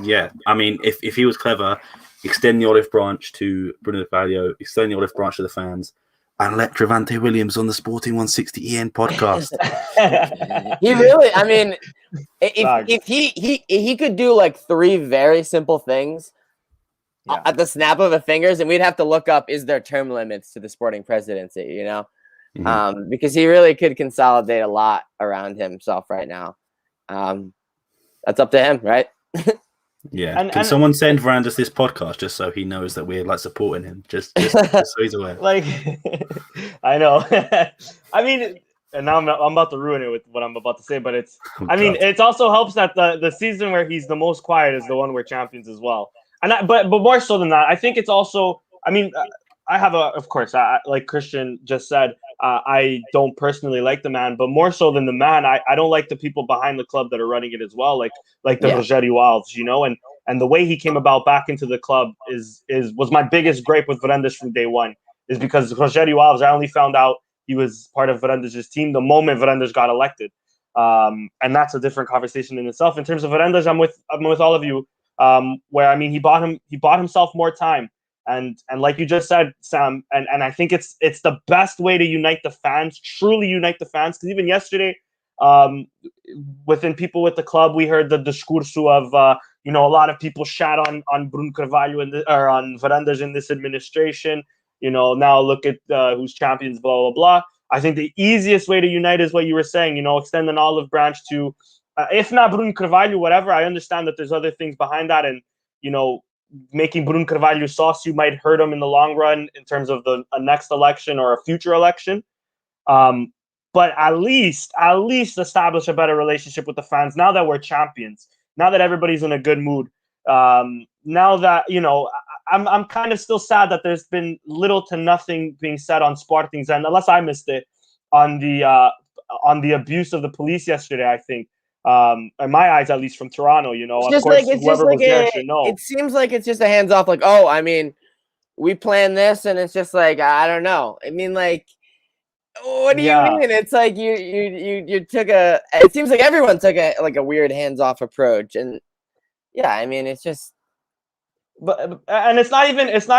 yeah, I mean, if he was clever, extend the olive branch to Bruno de Carvalho, extend the olive branch to the fans, and let Trevante Williams on the Sporting160EN podcast. He really, I mean, if he could do like 3 very simple things at the snap of the fingers, and we'd have to look up, is there term limits to the Sporting presidency, you know? Mm-hmm. Because he really could consolidate a lot around himself right now. That's up to him, right? Yeah. Can someone send Varandas this podcast just so he knows that we're like supporting him? Just so he's aware. Like, I know. I mean, and now I'm about to ruin it with what I'm about to say, but it's. I mean, it also helps that the season where he's the most quiet is the one we're champions as well. And but more so than that, I think it's also. I mean, I have of course, like Christian just said, I don't personally like the man, but more so than the man, I don't like the people behind the club that are running it as well, like the Rogério Alves, you know. And and the way he came about back into the club was my biggest gripe with Varandas from day one. Is because Rogério Alves, I only found out he was part of Varandas' team the moment Varandas got elected, and that's a different conversation in itself. In terms of Varandas, I'm with all of you. Where I mean, he bought himself more time, and like you just said, Sam, and I think it's the best way to unite the fans, truly unite the fans. Because even yesterday, within people with the club, we heard the discurso of a lot of people shat on Bruno Carvalho or on Varandas in this administration. Now look at who's champions, blah blah blah. I think the easiest way to unite is what you were saying. Extend an olive branch to. If not Bruno Carvalho, whatever, I understand that there's other things behind that. And, making Bruno Carvalho sauce, you might hurt him in the long run in terms of a next election or a future election. But at least establish a better relationship with the fans now that we're champions, now that everybody's in a good mood. Now that, I'm kind of still sad that there's been little to nothing being said on Sporting's end, unless I missed it, on the abuse of the police yesterday, I think. In my eyes, at least from Toronto, of course, whoever was there should know. It seems like it's just a hands off, like, oh, I mean, we planned this, and it's just like, I don't know. I mean, like, what do you mean? It's like you took it seems like everyone took a weird hands off approach, and yeah, I mean, it's just. But it's not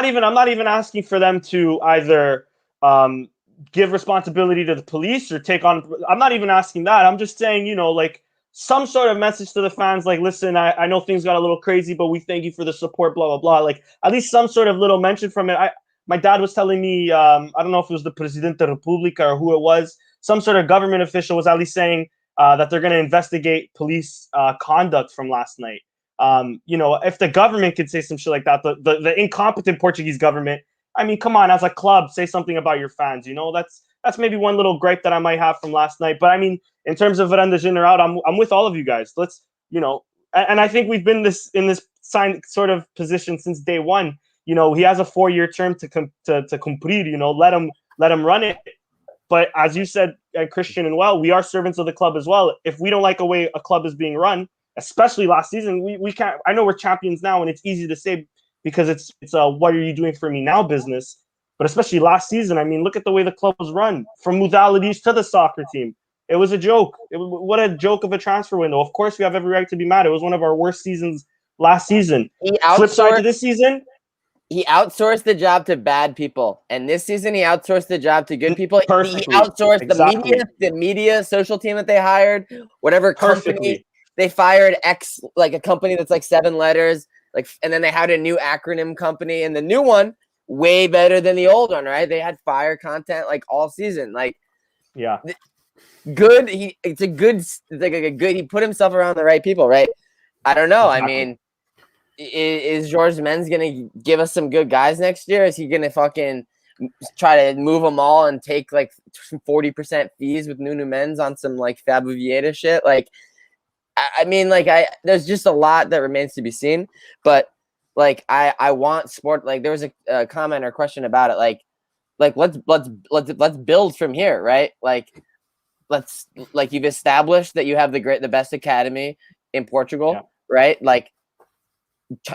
even. I'm not even asking for them to either give responsibility to the police or take on. I'm not even asking that. I'm just saying, like. Some sort of message to the fans, like, listen, I know things got a little crazy, but we thank you for the support, blah, blah, blah. Like, at least some sort of little mention from it. My dad was telling me, I don't know if it was the Presidente República or who it was, some sort of government official was at least saying that they're going to investigate police conduct from last night. If the government could say some shit like that, the incompetent Portuguese government, I mean, come on, as a club, say something about your fans. That's maybe one little gripe that I might have from last night. But I mean, in terms of Varandas in or out, I'm with all of you guys. Let's, and I think we've been in this sort of position since day one. He has a 4-year term to cumprir. Let him run it. But as you said, Christian, and we are servants of the club as well. If we don't like the way a club is being run, especially last season, we can't. I know we're champions now, and it's easy to say because it's what are you doing for me now business. But especially last season, I mean, look at the way the club was run, from modalities to the soccer team. It was a joke. What a joke of a transfer window. Of course, we have every right to be mad. It was one of our worst seasons last season. Flip side to this season, he outsourced the job to bad people, and this season he outsourced the job to good people. Perfectly. He outsourced the media social team that they hired, whatever company they fired. Like a company that's like 7 letters, and then they had a new acronym company, and the new one. Way better than the old one, right? They had fire content like all season. Like, yeah, good. He put himself around the right people, right? I don't know. Exactly. I mean, is George Men's gonna give us some good guys next year? Is he gonna fucking try to move them all and take like 40% fees with Nuno Men's on some like Fabio Vieira shit? Like, I mean, like there's just a lot that remains to be seen, but. Like I want sport. Like there was a comment or question about it. Like let's build from here, right? Like you've established that you have the best academy in Portugal, right? Like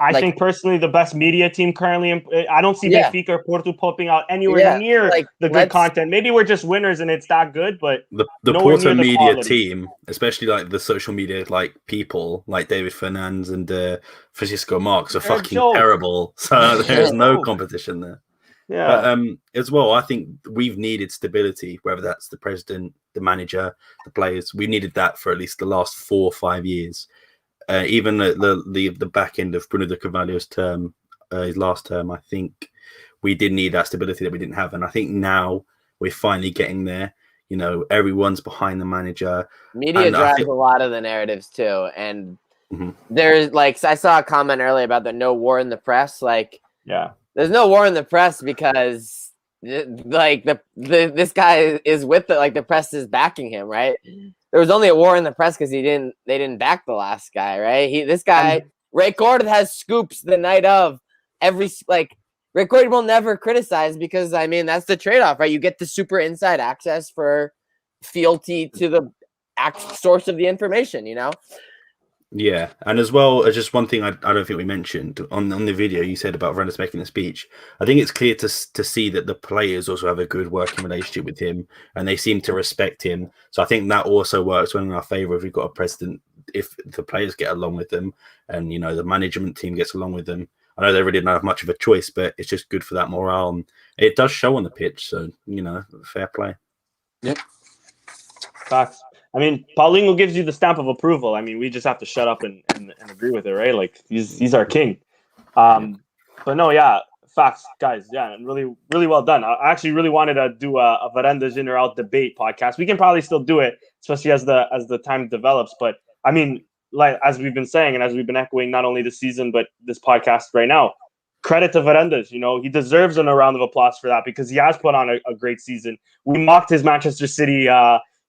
I think personally the best media team currently. I don't see Benfica or Porto popping out anywhere near the good content. Maybe we're just winners and it's that good, but the Porto media team, especially like the social media like people like David Fernandes and Francisco Marques are fucking terrible. So there's no competition there. Yeah. But as well, I think we've needed stability, whether that's the president, the manager, the players. We needed that for at least the last 4 or 5 years. Even the back end of Bruno de Carvalho's term, his last term, I think we did need that stability that we didn't have. And I think now we're finally getting there. Everyone's behind the manager. Media drives a lot of the narratives too. And there's like, I saw a comment earlier about the no war in the press. Like, there's no war in the press because like this guy is with it. Like the press is backing him, right? There was only a war in the press because they didn't back the last guy, right? This guy, Ray Cord has scoops the night of Ray Cord will never criticize because I mean that's the trade-off, right? You get the super inside access for fealty to the source of the information, Yeah, and as well as just one thing I don't think we mentioned on the video you said about Varandas making the speech. I think it's clear to see that the players also have a good working relationship with him, and they seem to respect him. So I think that also works well in our favour if we've got a president. If the players get along with them, and the management team gets along with them. I know they really don't have much of a choice, but it's just good for that morale, and it does show on the pitch. So fair play. Yep. Facts. I mean, Paulinho gives you the stamp of approval. I mean, we just have to shut up and agree with it, right? Like he's our king. But no, yeah, facts, guys. Yeah, and really, really well done. I actually really wanted to do a Varandas in or out debate podcast. We can probably still do it, especially as the time develops. But I mean, like as we've been saying and as we've been echoing, not only this season but this podcast right now, credit to Varandas. He deserves a round of applause for that because he has put on a great season. We mocked his Manchester City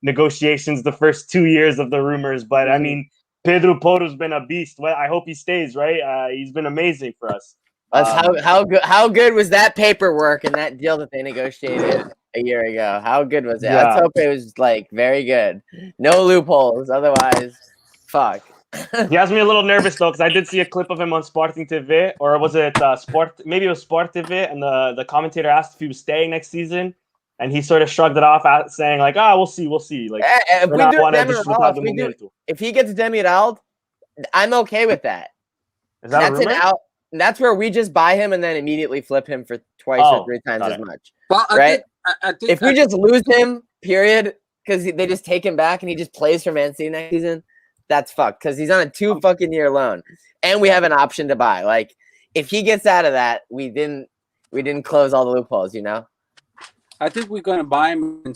negotiations the first 2 years of the rumors, but I mean, Pedro Porro's been a beast. Well, I hope he stays, right? He's been amazing for us. How good was that paperwork and that deal that they negotiated a year ago? How good was it? Yeah. Let's hope it was like very good. No loopholes, otherwise, fuck. He has me a little nervous though, because I did see a clip of him on Sporting TV, or was it Sport? Maybe it was Sport TV, and the commentator asked if he was staying next season, and he sort of shrugged it off, saying like, "We'll see." Like, if he gets Demiral, I'm okay with that. Is that that's an out? That's where we just buy him and then immediately flip him for twice or three times as much. Well, right? I think if we just lose him, period, because they just take him back and he just plays for Man City next season, that's fucked because he's on a 2 fucking year loan, and we have an option to buy. Like, if he gets out of that, we didn't close all the loopholes, I think we're gonna buy him.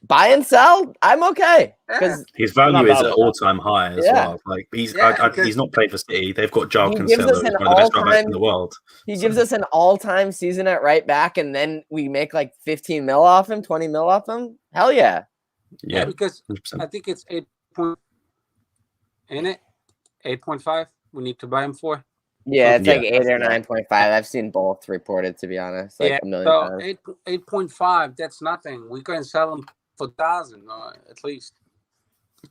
Buy and sell. I'm okay because his value is at all-time high as well. Like he's not played for City. They've got João Cancelo, one of the best right in the world. He gives us an all-time season at right back, and then we make like 15 mil off him, 20 mil off him. Hell yeah. Yeah, because 100%. I think it's 8 point in it. 8.5. We need to buy him for. Yeah, it's like 8 or 9.5. I've seen both reported, to be honest. Like a million times. 8.5. That's nothing. We can sell him for 1,000 at least.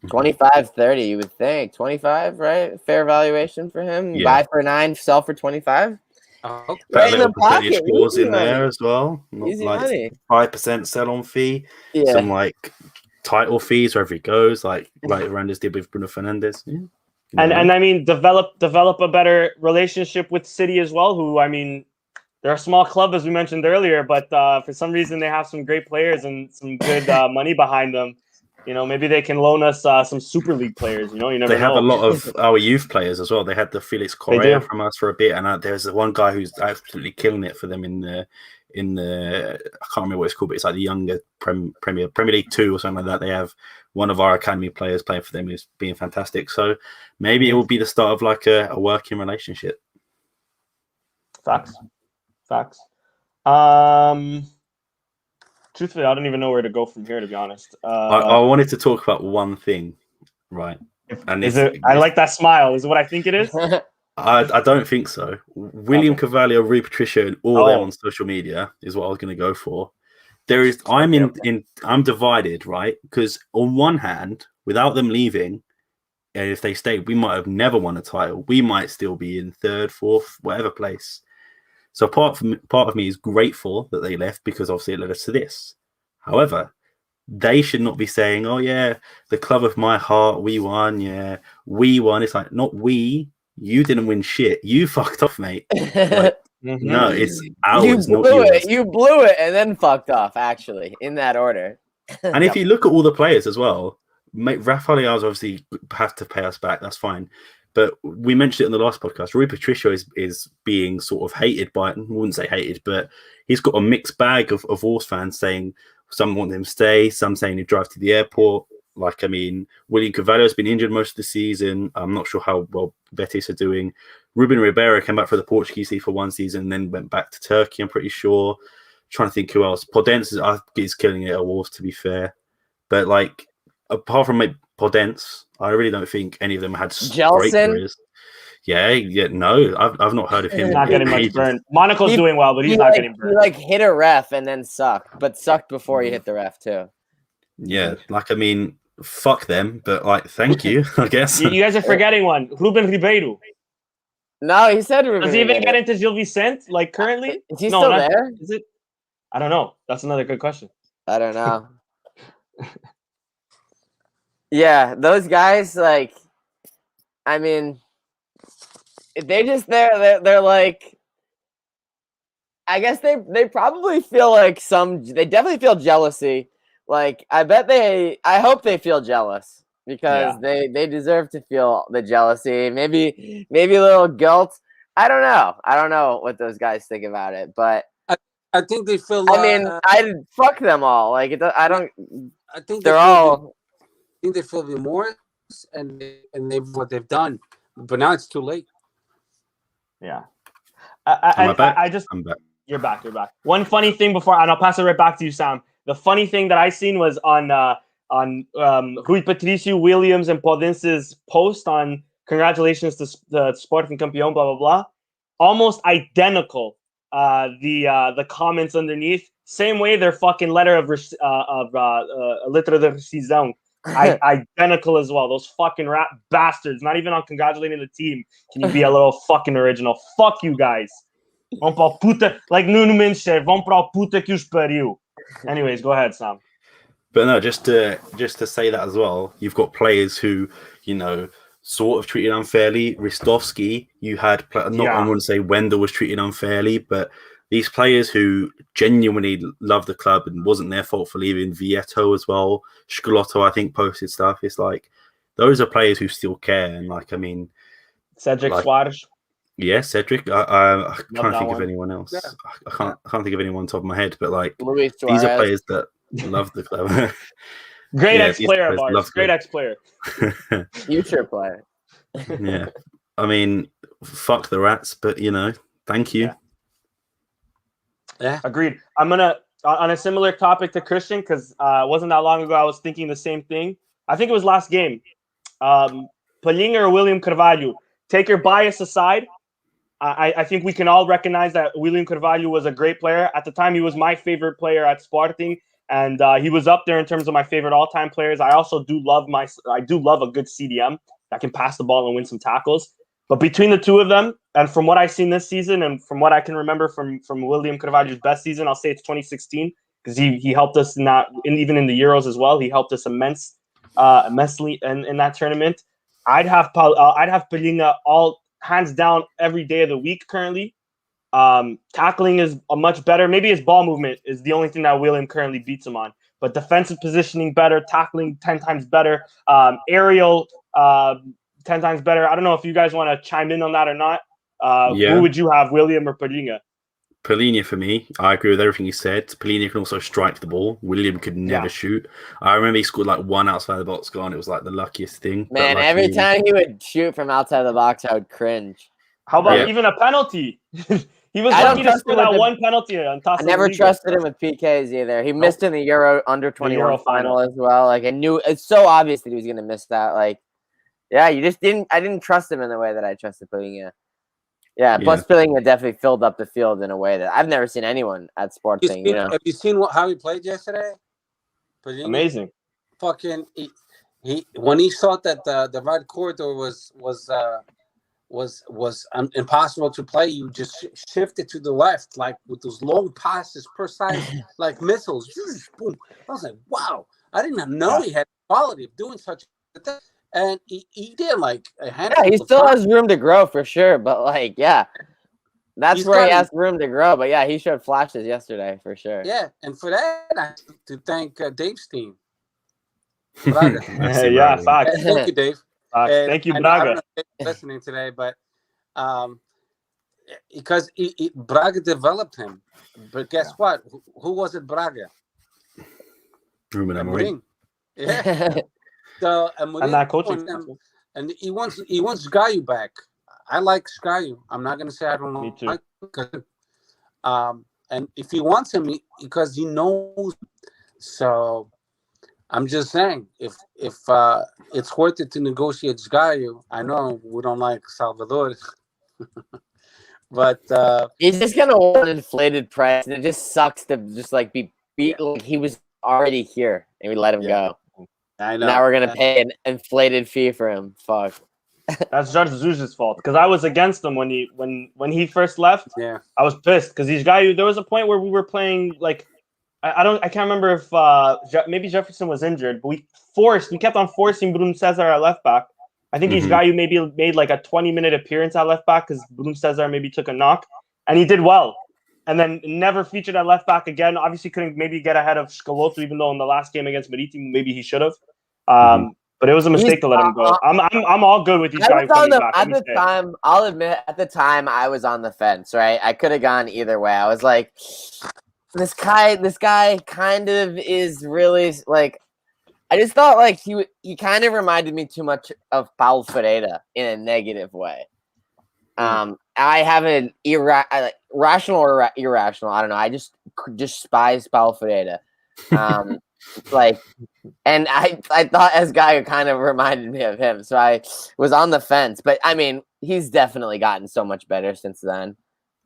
25, 30. You would think 25, right? Fair valuation for him. Yeah. Buy for 9, sell for 25. Right in the pocket. Scores in there as well. Easy money. 5% sell-on fee. Yeah. Some like title fees wherever he goes, like Varandas did with Bruno Fernandes. Yeah. And I mean, develop a better relationship with City as well. Who, I mean, they're a small club as we mentioned earlier, but for some reason they have some great players and some good money behind them. Maybe they can loan us some Super League players. You never know. They have a lot of our youth players as well. They had the Felix Correa from us for a bit, and there's one guy who's absolutely killing it for them in the I can't remember what it's called, but it's like the younger Premier League 2 or something like that. They have one of our academy players playing for them who's being fantastic. So maybe it will be the start of like a working relationship. Facts. Truthfully, I don't even know where to go from here, to be honest. I wanted to talk about one thing, right? And I like that smile. Is it what I think it is? I don't think so. William Carvalho, Rui Patricio, and all them on social media is what I was going to go for. I'm divided, right? Because on one hand, without them leaving, and if they stay, we might have never won a title. We might still be in 3rd, 4th, whatever place. So part of me is grateful that they left because obviously it led us to this. However, they should not be saying, "Oh yeah, the club of my heart, we won." Yeah, we won. It's like, not we. You didn't win shit. You fucked off, mate. Like, no, it's ours. You blew it and then fucked off, actually, in that order. And if you look at all the players as well, Rafael Leao's obviously have to pay us back. That's fine. But we mentioned it in the last podcast. Rui Patricio is being sort of hated by, I wouldn't say hated, but he's got a mixed bag of Wolves fans saying some want him to stay, some saying he drive to the airport. Like, I mean, William Carvalho has been injured most of the season. I'm not sure how well Betis are doing. Ruben Ribeiro came back for the Portuguese league for 1 season and then went back to Turkey, I'm pretty sure. Trying to think who else. Podence is killing it at Wolves, to be fair. But, like, apart from Podence, I really don't think any of them had great careers. No, I've not heard of him. He's not getting much burn. Monaco's doing well, but he's not getting burned. He hit a ref and then sucked, but sucked before he hit the ref too. Yeah, like, I mean, fuck them, but like, thank you, I guess. You guys are forgetting one. Ruben Ribeiro. No, he said Ruben Does he even Ribeiro. get into Gil Vicente, like, currently? Is he No, still not- there? Is it? I don't know. That's another good question. I don't know. Yeah, those guys, like, I mean, they just they're like, I guess they probably feel like they definitely feel jealousy. Like, I hope they feel jealous because they deserve to feel the jealousy. Maybe a little guilt. I don't know what those guys think about it, but I think they feel. I mean, I fuck them all. Like, I don't. I think They're all. I think they feel remorse and what they've done, but now it's too late. Yeah. Am I back? I'm back. You're back. One funny thing before, and I'll pass it right back to you, Sam. The funny thing that I seen was on Rui Patricio Williams and Paudense's post on congratulations to the Sporting Campeão, blah blah blah. Almost identical. The comments underneath, same way their fucking letter of letra de rescisão, identical as well. Those fucking rat bastards. Not even on congratulating the team. Can you be a little fucking original? Fuck you guys. Vão pra puta, like Nuno Mendes said, vão pra puta que os pariu. Anyways, go ahead, Sam. But no, just to say that as well, you've got players who, you know, sort of treated unfairly. Ristovski, you had, I wouldn't say Wendell was treated unfairly, but these players who genuinely love the club and wasn't their fault for leaving. Vieto as well. Scalotto, I think, posted stuff. It's like, those are players who still care. And like, I mean, Cedric Suarez. Yeah, Cedric. I can't think of anyone else. Yeah. I can't think of anyone on top of my head, but like, Luis these are Suarez. players that love the club. Great ex-player of ours. Great ex-player. Future player. Yeah. I mean, fuck the rats, but you know, thank you. Yeah. Agreed. I'm gonna on a similar topic to Christian, because it wasn't that long ago I was thinking the same thing. I think it was last game. Palhinha or William Carvalho. Take your bias aside. I think we can all recognize that William Carvalho was a great player. At the time, he was my favorite player at Sporting, and he was up there in terms of my favorite all-time players. I also do love a good CDM that can pass the ball and win some tackles. But between the two of them, and from what I've seen this season, and from what I can remember from William Carvalho's best season, I'll say it's 2016, because he helped us even in the Euros as well. He helped us immensely in that tournament. I'd have Palhinha all hands down every day of the week currently. Tackling is a much better. Maybe his ball movement is the only thing that William currently beats him on. But defensive positioning better, tackling 10 times better, aerial 10 times better. I don't know if you guys want to chime in on that or not. Who would you have, William or Palhinha? Palhinha for me. I agree with everything you said. Palhinha can also strike the ball. William could never shoot. I remember he scored like one outside the box goal, and it was like the luckiest thing. Man, every time he would shoot from outside the box, I would cringe. How about even a penalty? He was lucky to score that one penalty on Taça. I never trusted him with PKs either. He missed in the Euro under 21 final as well. Like, I knew it's so obvious that he was going to miss that. Like, yeah, I didn't trust him in the way that I trusted Palhinha. Yeah, plus Palhinha definitely filled up the field in a way that I've never seen anyone at Sporting. Have you seen how he played yesterday? Palhinha, amazing. Fucking, he when he thought that the right corridor was impossible to play, you just shifted to the left, like with those long passes, precise, like missiles. Boom. I was like, wow, I didn't know he had the quality of doing such a thing. And he did like a handful. Yeah, he still has room to grow for sure, but like, that's where he has room to grow. But yeah, he showed flashes yesterday for sure. Yeah, and for that, I have to thank Dave's team. Facts. Thank you, Dave. Thank you, Braga. I don't know if you're listening today, but because Braga developed him. But guess what? Who was it, Braga? Ruben Amorim. Yeah. So and that coaching, and he wants Gaio back. I like Gaio. I'm not gonna say I don't know. Me too. And if he wants him, because he knows. So I'm just saying, if it's worth it to negotiate Gaio, I know we don't like Salvador, but he's just gonna want an inflated price, and it just sucks to just like be beat. Like he was already here, and we let him go. I know. Now we're gonna pay an inflated fee for him. Fuck. That's Jorge Jesus' fault because I was against him when he first left. Yeah. I was pissed because these guys. There was a point where we were playing like I can't remember if maybe Jefferson was injured, but we kept on forcing Bruno Cesar at left back. I think he's a guy who maybe made like a 20-minute appearance at left back because Bruno Cesar maybe took a knock, and he did well. And then never featured at left back again. Obviously, couldn't maybe get ahead of Scalotto, even though in the last game against Maritimo, maybe he should have. But it was a mistake to let him go. I'm all good with these guys coming back. At the time, I'll admit, at the time, I was on the fence. Right, I could have gone either way. I was like, this guy kind of is really like. I just thought like he kind of reminded me too much of Paulo Ferreira in a negative way. I have an rational or irrational. I don't know. I just despise Paulo Ferreira. Like, and I thought this guy kind of reminded me of him, so I was on the fence. But I mean, he's definitely gotten so much better since then.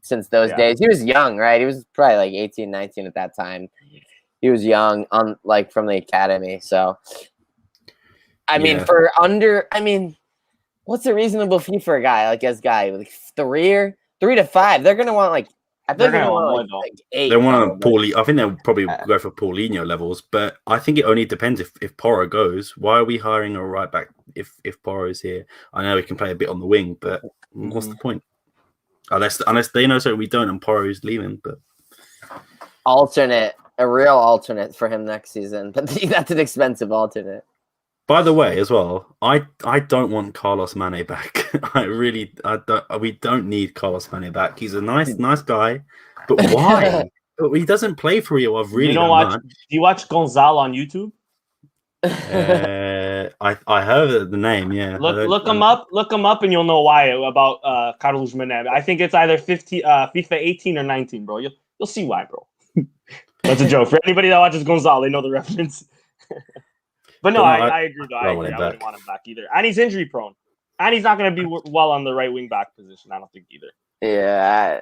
Since those days, he was young, right? He was probably like 18, 19 at that time. He was young on from the academy. So, I mean, what's a reasonable fee for a guy like this guy? Like 3 to 5. They're gonna want like. I think they're gonna want like 8. They want Paulie. I think they'll probably go for Paulinho levels, but I think it only depends if Porro goes. Why are we hiring a right back if Porro is here? I know he can play a bit on the wing, but what's the point? Unless they know so we don't, and Porro's leaving, but a real alternate for him next season, but that's an expensive alternate. By the way, as well, I don't want Carlos Mane back. We don't need Carlos Mane back. He's a nice guy, but why? He doesn't play for Rio. I've really do you watch Gonzalo on YouTube? I heard the name. Yeah, look him up, and you'll know why about Carlos Mane. I think it's either FIFA 18 or 19, bro. You'll see why, bro. That's a joke for anybody that watches Gonzalo. They know the reference. But no, I agree. Though. I wouldn't want him back either. And he's injury prone. And he's not going to be well on the right wing back position. I don't think either. Yeah.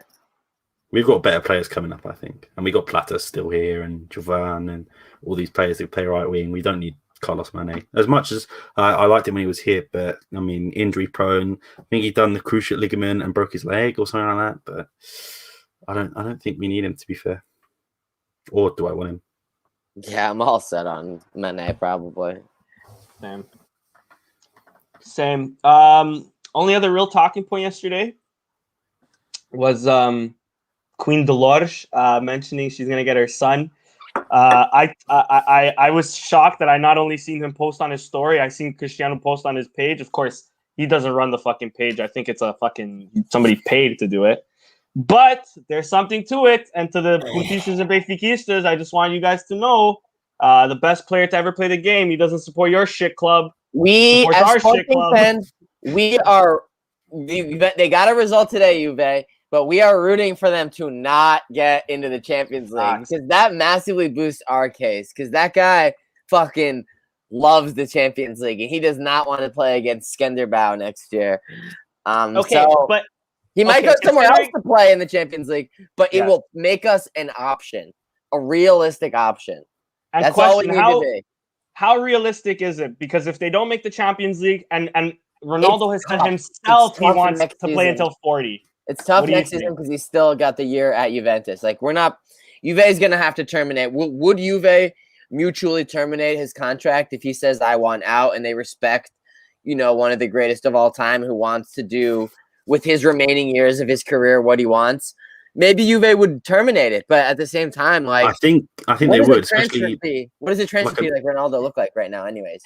We've got better players coming up, I think. And we got Plata still here and Jovan and all these players who play right wing. We don't need Carlos Mane. As much as I liked him when he was here, but I mean, injury prone. I think he done the cruciate ligament and broke his leg or something like that. But I don't think we need him, to be fair. Or do I want him? Yeah, I'm all set on Mane, probably. Same. Only other real talking point yesterday was Queen Dolores mentioning she's gonna get her son. I was shocked that I not only seen him post on his story, I seen Cristiano post on his page. Of course, he doesn't run the fucking page. I think it's somebody paid to do it. But there's something to it, and to the Puntistas and Benfiquistas, I just want you guys to know, the best player to ever play the game, he doesn't support your shit club. We, as Sporting fans, they got a result today, Juve, but we are rooting for them to not get into the Champions League because that massively boosts our case because that guy fucking loves the Champions League and he does not want to play against Skenderbao next year. But he might go somewhere else to play in the Champions League, but it will make us an option, a realistic option. And that's all we need to be. How realistic is it? Because if they don't make the Champions League, and Ronaldo has said himself he wants to play until 40. It's tough next season because he's still got the year at Juventus. Like Juve's going to have to terminate. Would Juve mutually terminate his contract if he says I want out and they respect, one of the greatest of all time who wants to do with his remaining years of his career what he wants? Maybe Juve would terminate it, but at the same time, like I think they would. What does a transfer fee like Ronaldo look like right now? Anyways,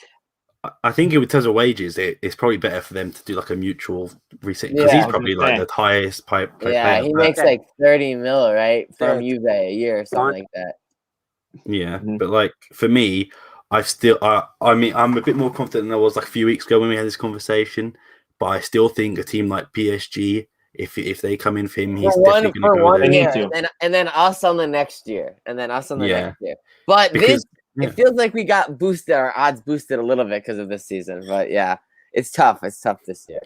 I think in terms of wages, it's probably better for them to do like a mutual reset because he's probably like the highest player. Yeah, he makes like 30 mil, right, from Juve a year or something like that. Yeah, but like for me, I'm a bit more confident than I was like a few weeks ago when we had this conversation. But I still think a team like PSG, if they come in for him, he's definitely going to go there. Year, and then us on the next year, next year. But it feels like we got boosted, our odds boosted a little bit because of this season. But yeah, it's tough. It's tough this year.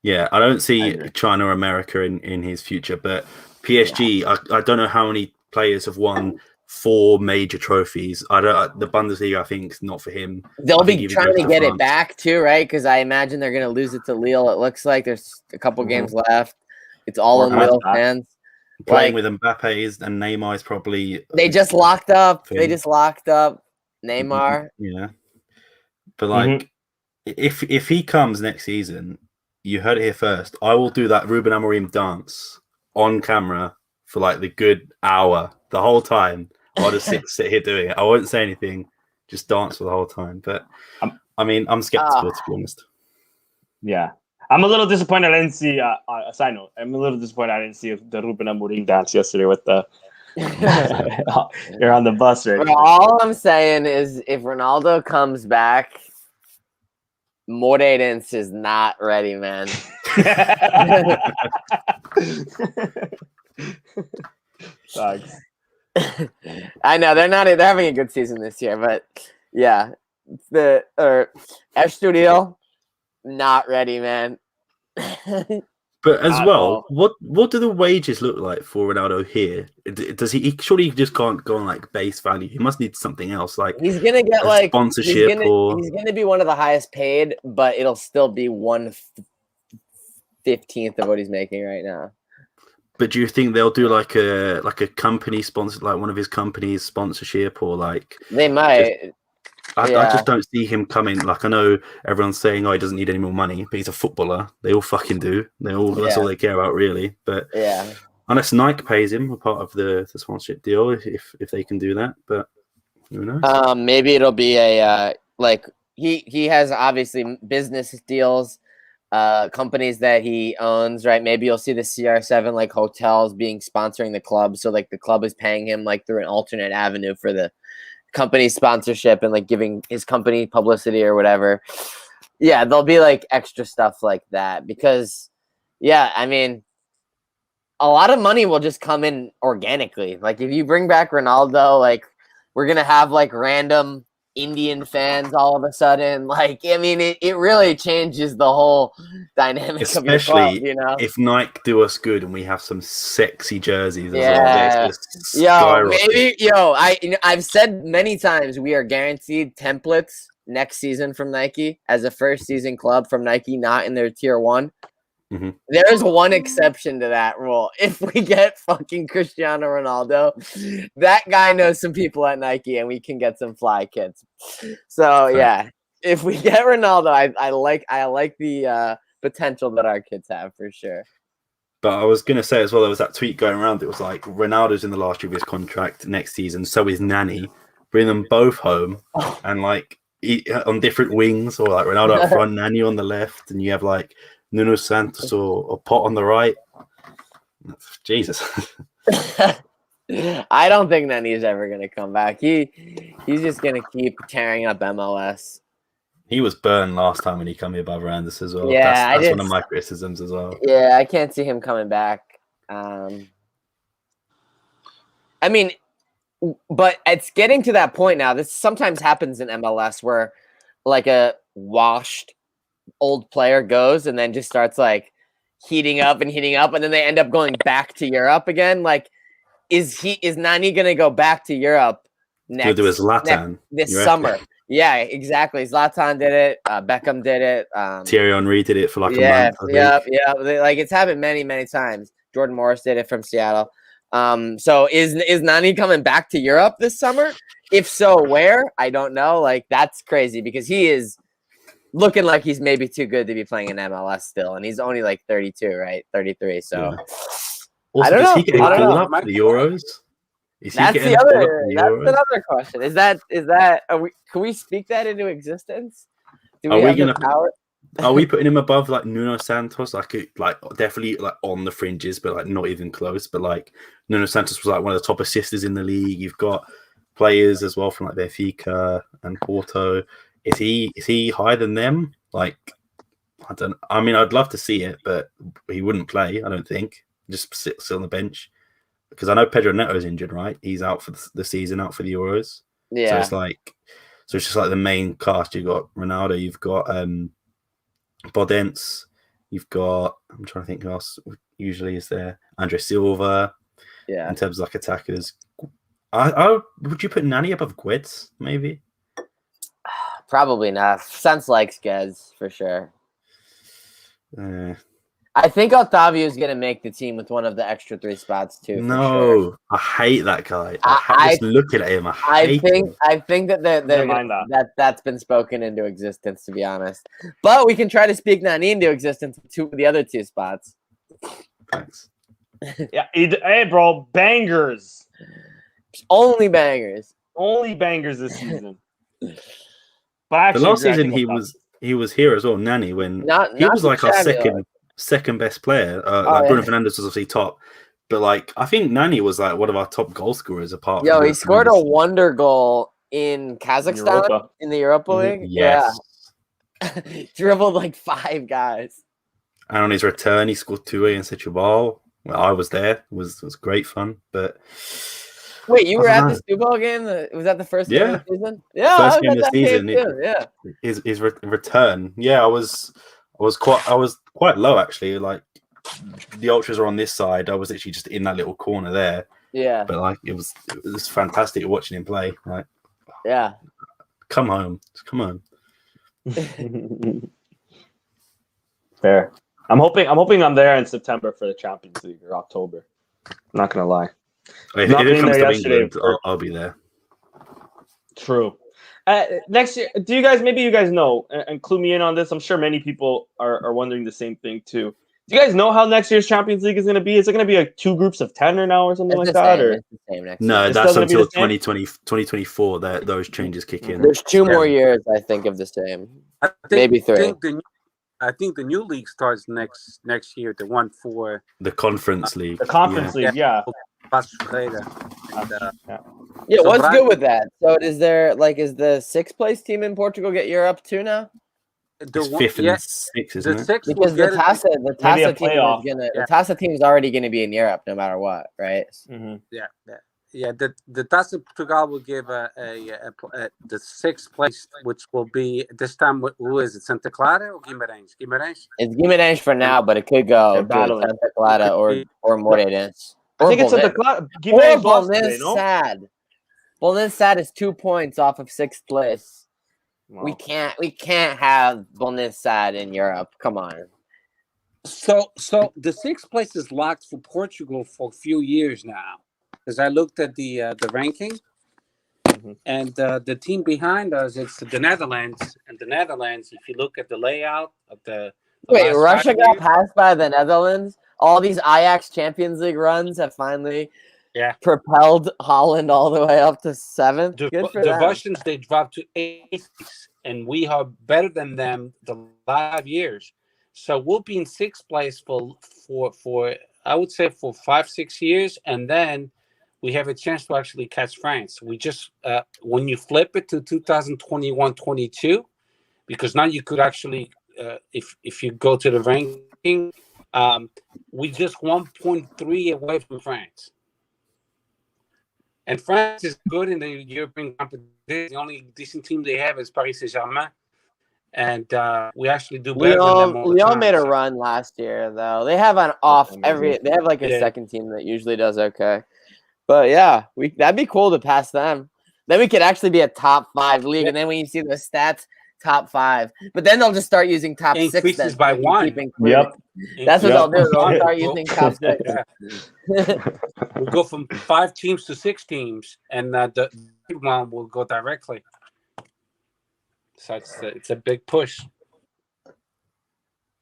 Yeah, I don't see China or America in his future. But PSG, I don't know how many players have won 4 major trophies. The Bundesliga, I think, is not for him. They'll I think be if he trying goes to get it France- back too, right? Because I imagine they're going to lose it to Lille. It looks like there's a couple games left. It's all Or on Lille Barca. fans. Playing Like, with Mbappe and Neymar is probably they just locked up. Finn. They just locked up Neymar. Yeah, but like if he comes next season, you heard it here first. I will do that Ruben Amorim dance on camera for like the good hour, the whole time. I'll just sit here doing it. I won't say anything, just dance for the whole time. But I mean, I'm skeptical to be honest. Yeah. I'm a little disappointed I didn't see a side note. I'm a little disappointed I didn't see the Ruben Amorim dance yesterday with the you're on the bus right But now. all I'm saying is if Ronaldo comes back, Moreira is not ready, man. Sucks. I know they're having a good season this year, but yeah, Studio not ready, man. But as At well, all. what do the wages look like for Ronaldo here? Does he surely he just can't go on like base value? He must need something else, like He's gonna get a like sponsorship or. he's gonna be one of the highest paid, but it'll still be 1/15 of what he's making right now. But do you think they'll do like a company sponsor, like one of his company's sponsorship, or like They might. I Yeah. just don't see him coming. Like I know everyone's saying, oh, he doesn't need any more money, but he's a footballer. They all fucking do. That's all they care about, really. But Yeah. unless Nike pays him a part of the sponsorship deal, if they can do that, but who knows? Maybe it'll be a like he has obviously business deals, companies that he owns, right? Maybe you'll see the CR7 like hotels being sponsoring the club, so like the club is paying him like through an alternate avenue for the company sponsorship and like giving his company publicity or whatever. Yeah, there'll be like extra stuff like that because, yeah, I mean, a lot of money will just come in organically. Like if you bring back Ronaldo, like we're gonna have like random Indian fans all of a sudden. Like, I mean, it really changes the whole dynamic of your Especially club, you know? if Nike do us good and we have some sexy jerseys as Yeah. well. I've said many times we are guaranteed templates next season from Nike as a first season club from Nike, not in their tier 1. Mm-hmm. There is one exception to that rule. If we get fucking Cristiano Ronaldo, that guy knows some people at Nike and we can get some fly kids. So yeah, if we get Ronaldo, I like the potential that our kids have for sure. But I was going to say as well, there was that tweet going around. It was like Ronaldo's in the last year of his contract next season. So is Nani. Bring them both home and like on different wings, or like Ronaldo up front, Nani on the left, and you have like Nuno Santos or Pot on the right. Jesus. I don't think Nani's ever going to come back. He's just going to keep tearing up MLS. He was burned last time when he came here by Varandas as well. Yeah, that's one of my criticisms as well. Yeah, I can't see him coming back. I mean, but it's getting to that point now. This sometimes happens in MLS where like a washed old player goes and then just starts like heating up, and then they end up going back to Europe again. Like, is Nani gonna go back to Europe next? He'll do his Zlatan this summer. Yeah, exactly. Zlatan did it. Beckham did it. Thierry Henry did it for like a month. Yeah. Like it's happened many, many times. Jordan Morris did it from Seattle. So is Nani coming back to Europe this summer? If so, where? I don't know. Like that's crazy because he is looking like he's maybe too good to be playing in MLS still, and he's only like 32, right? 33. So yeah. Also, I don't does know. he get called up for the Euros? That's another question. Is that can we speak that into existence? Are we putting him above like Nuno Santos? Like definitely like on the fringes, but like not even close. But like Nuno Santos was like one of the top assisters in the league. You've got players as well from like Benfica and Porto. Is he higher than them? Like I mean, I'd love to see it, but he wouldn't play. I don't think. Just sit on the bench. Because I know Pedro Neto's injured, right? He's out for the season, out for the Euros. Yeah. So it's just like the main cast. You've got Ronaldo, you've got Bodens, you've got, I'm trying to think who else usually is there. Andre Silva. Yeah. In terms of like attackers, Would you put Nani above Guedes, maybe? Probably not. Sense likes Gez for sure. I think Otavio is going to make the team with one of the extra 3 spots too. No, for sure. I hate that guy. Just looking at him, I think that that's been spoken into existence, to be honest. But we can try to speak Nani into existence to the other 2 spots. Thanks. Yeah, hey, bro, bangers. Only bangers. Only bangers this season. But actually, the last season he was here as well, Nani, when he was like our second best player. Bruno Fernandes was obviously top, but like I think Nani was like one of our top goal scorers apart. Yo, he scored a wonder goal in Kazakhstan in the Europa League. Yes. Yeah, dribbled like 5 guys. And on his return, he scored 2 against Setúbal. Well, I was there. It was great fun. But wait, you were at the Setúbal game? Was that the first game of the season? Yeah, first game of the season. Yeah, his return. Yeah, I was quite low actually. Like the ultras are on this side. I was actually just in that little corner there. Yeah. But like it was fantastic watching him play. Like, yeah. Come home. Come on. Fair. I'm hoping I'm there in September for the Champions League or October. I'm not gonna lie. If it comes to England, I'll be there. True. Next year, do you guys know and clue me in on this? I'm sure many people are wondering the same thing too. Do you guys know how next year's Champions League is going to be? Is it going to be like 2 groups of 10 or now or something like that? Or no, that's until 2024 that those changes kick in. There's 2 more years, I think, of the same. Maybe 3. I think the new league starts next year. The one for the Conference League. The Conference League, yeah. What's good with that? So is the 6th place team in Portugal get Europe too now? It's 5th and 6th, isn't it? Because the Tasa team is already going to be in Europe no matter what, right? Mm-hmm. Yeah. The Taça Portugal will give the 6th place, which will be this time. Who is it? Santa Clara or Guimarães? Guimarães. It's Guimarães for now, but it could go to Santa Clara or Moreirense. I think it's Santa Clara. Guimarães lost today, no? Bolin Sad is 2 points off of 6th place. Wow. We can't have Bolin Sad in Europe. Come on. So the 6th place is locked for Portugal for a few years now. Because I looked at the ranking, and the team behind us, it's the Netherlands. And the Netherlands, if you look at the layout of the wait, Russia got passed by the Netherlands. All these Ajax Champions League runs have finally propelled Holland all the way up to 7th. Good for them. The Russians, they dropped to 8th, and we are better than them the last 5 years. So we'll be in 6th place for I would say for 5-6 years, and then we have a chance to actually catch France. We just when you flip it to 2021-22, because now you could actually if you go to the ranking, we just 1.3 away from France. And France is good in the European competition. The only decent team they have is Paris Saint-Germain. And we actually do better than them. Lyon made a run last year, though. They have an off every. They have like a second team that usually does okay. But yeah, that'd be cool to pass them. Then we could actually be a top 5 league, and then when you see the stats, top 5 . But then they'll just start using top 6. Increases by 1. Yep. That's what they'll do. They'll start using top 6. We'll go from 5 teams to 6 teams, and the big one will go directly. So it's a big push.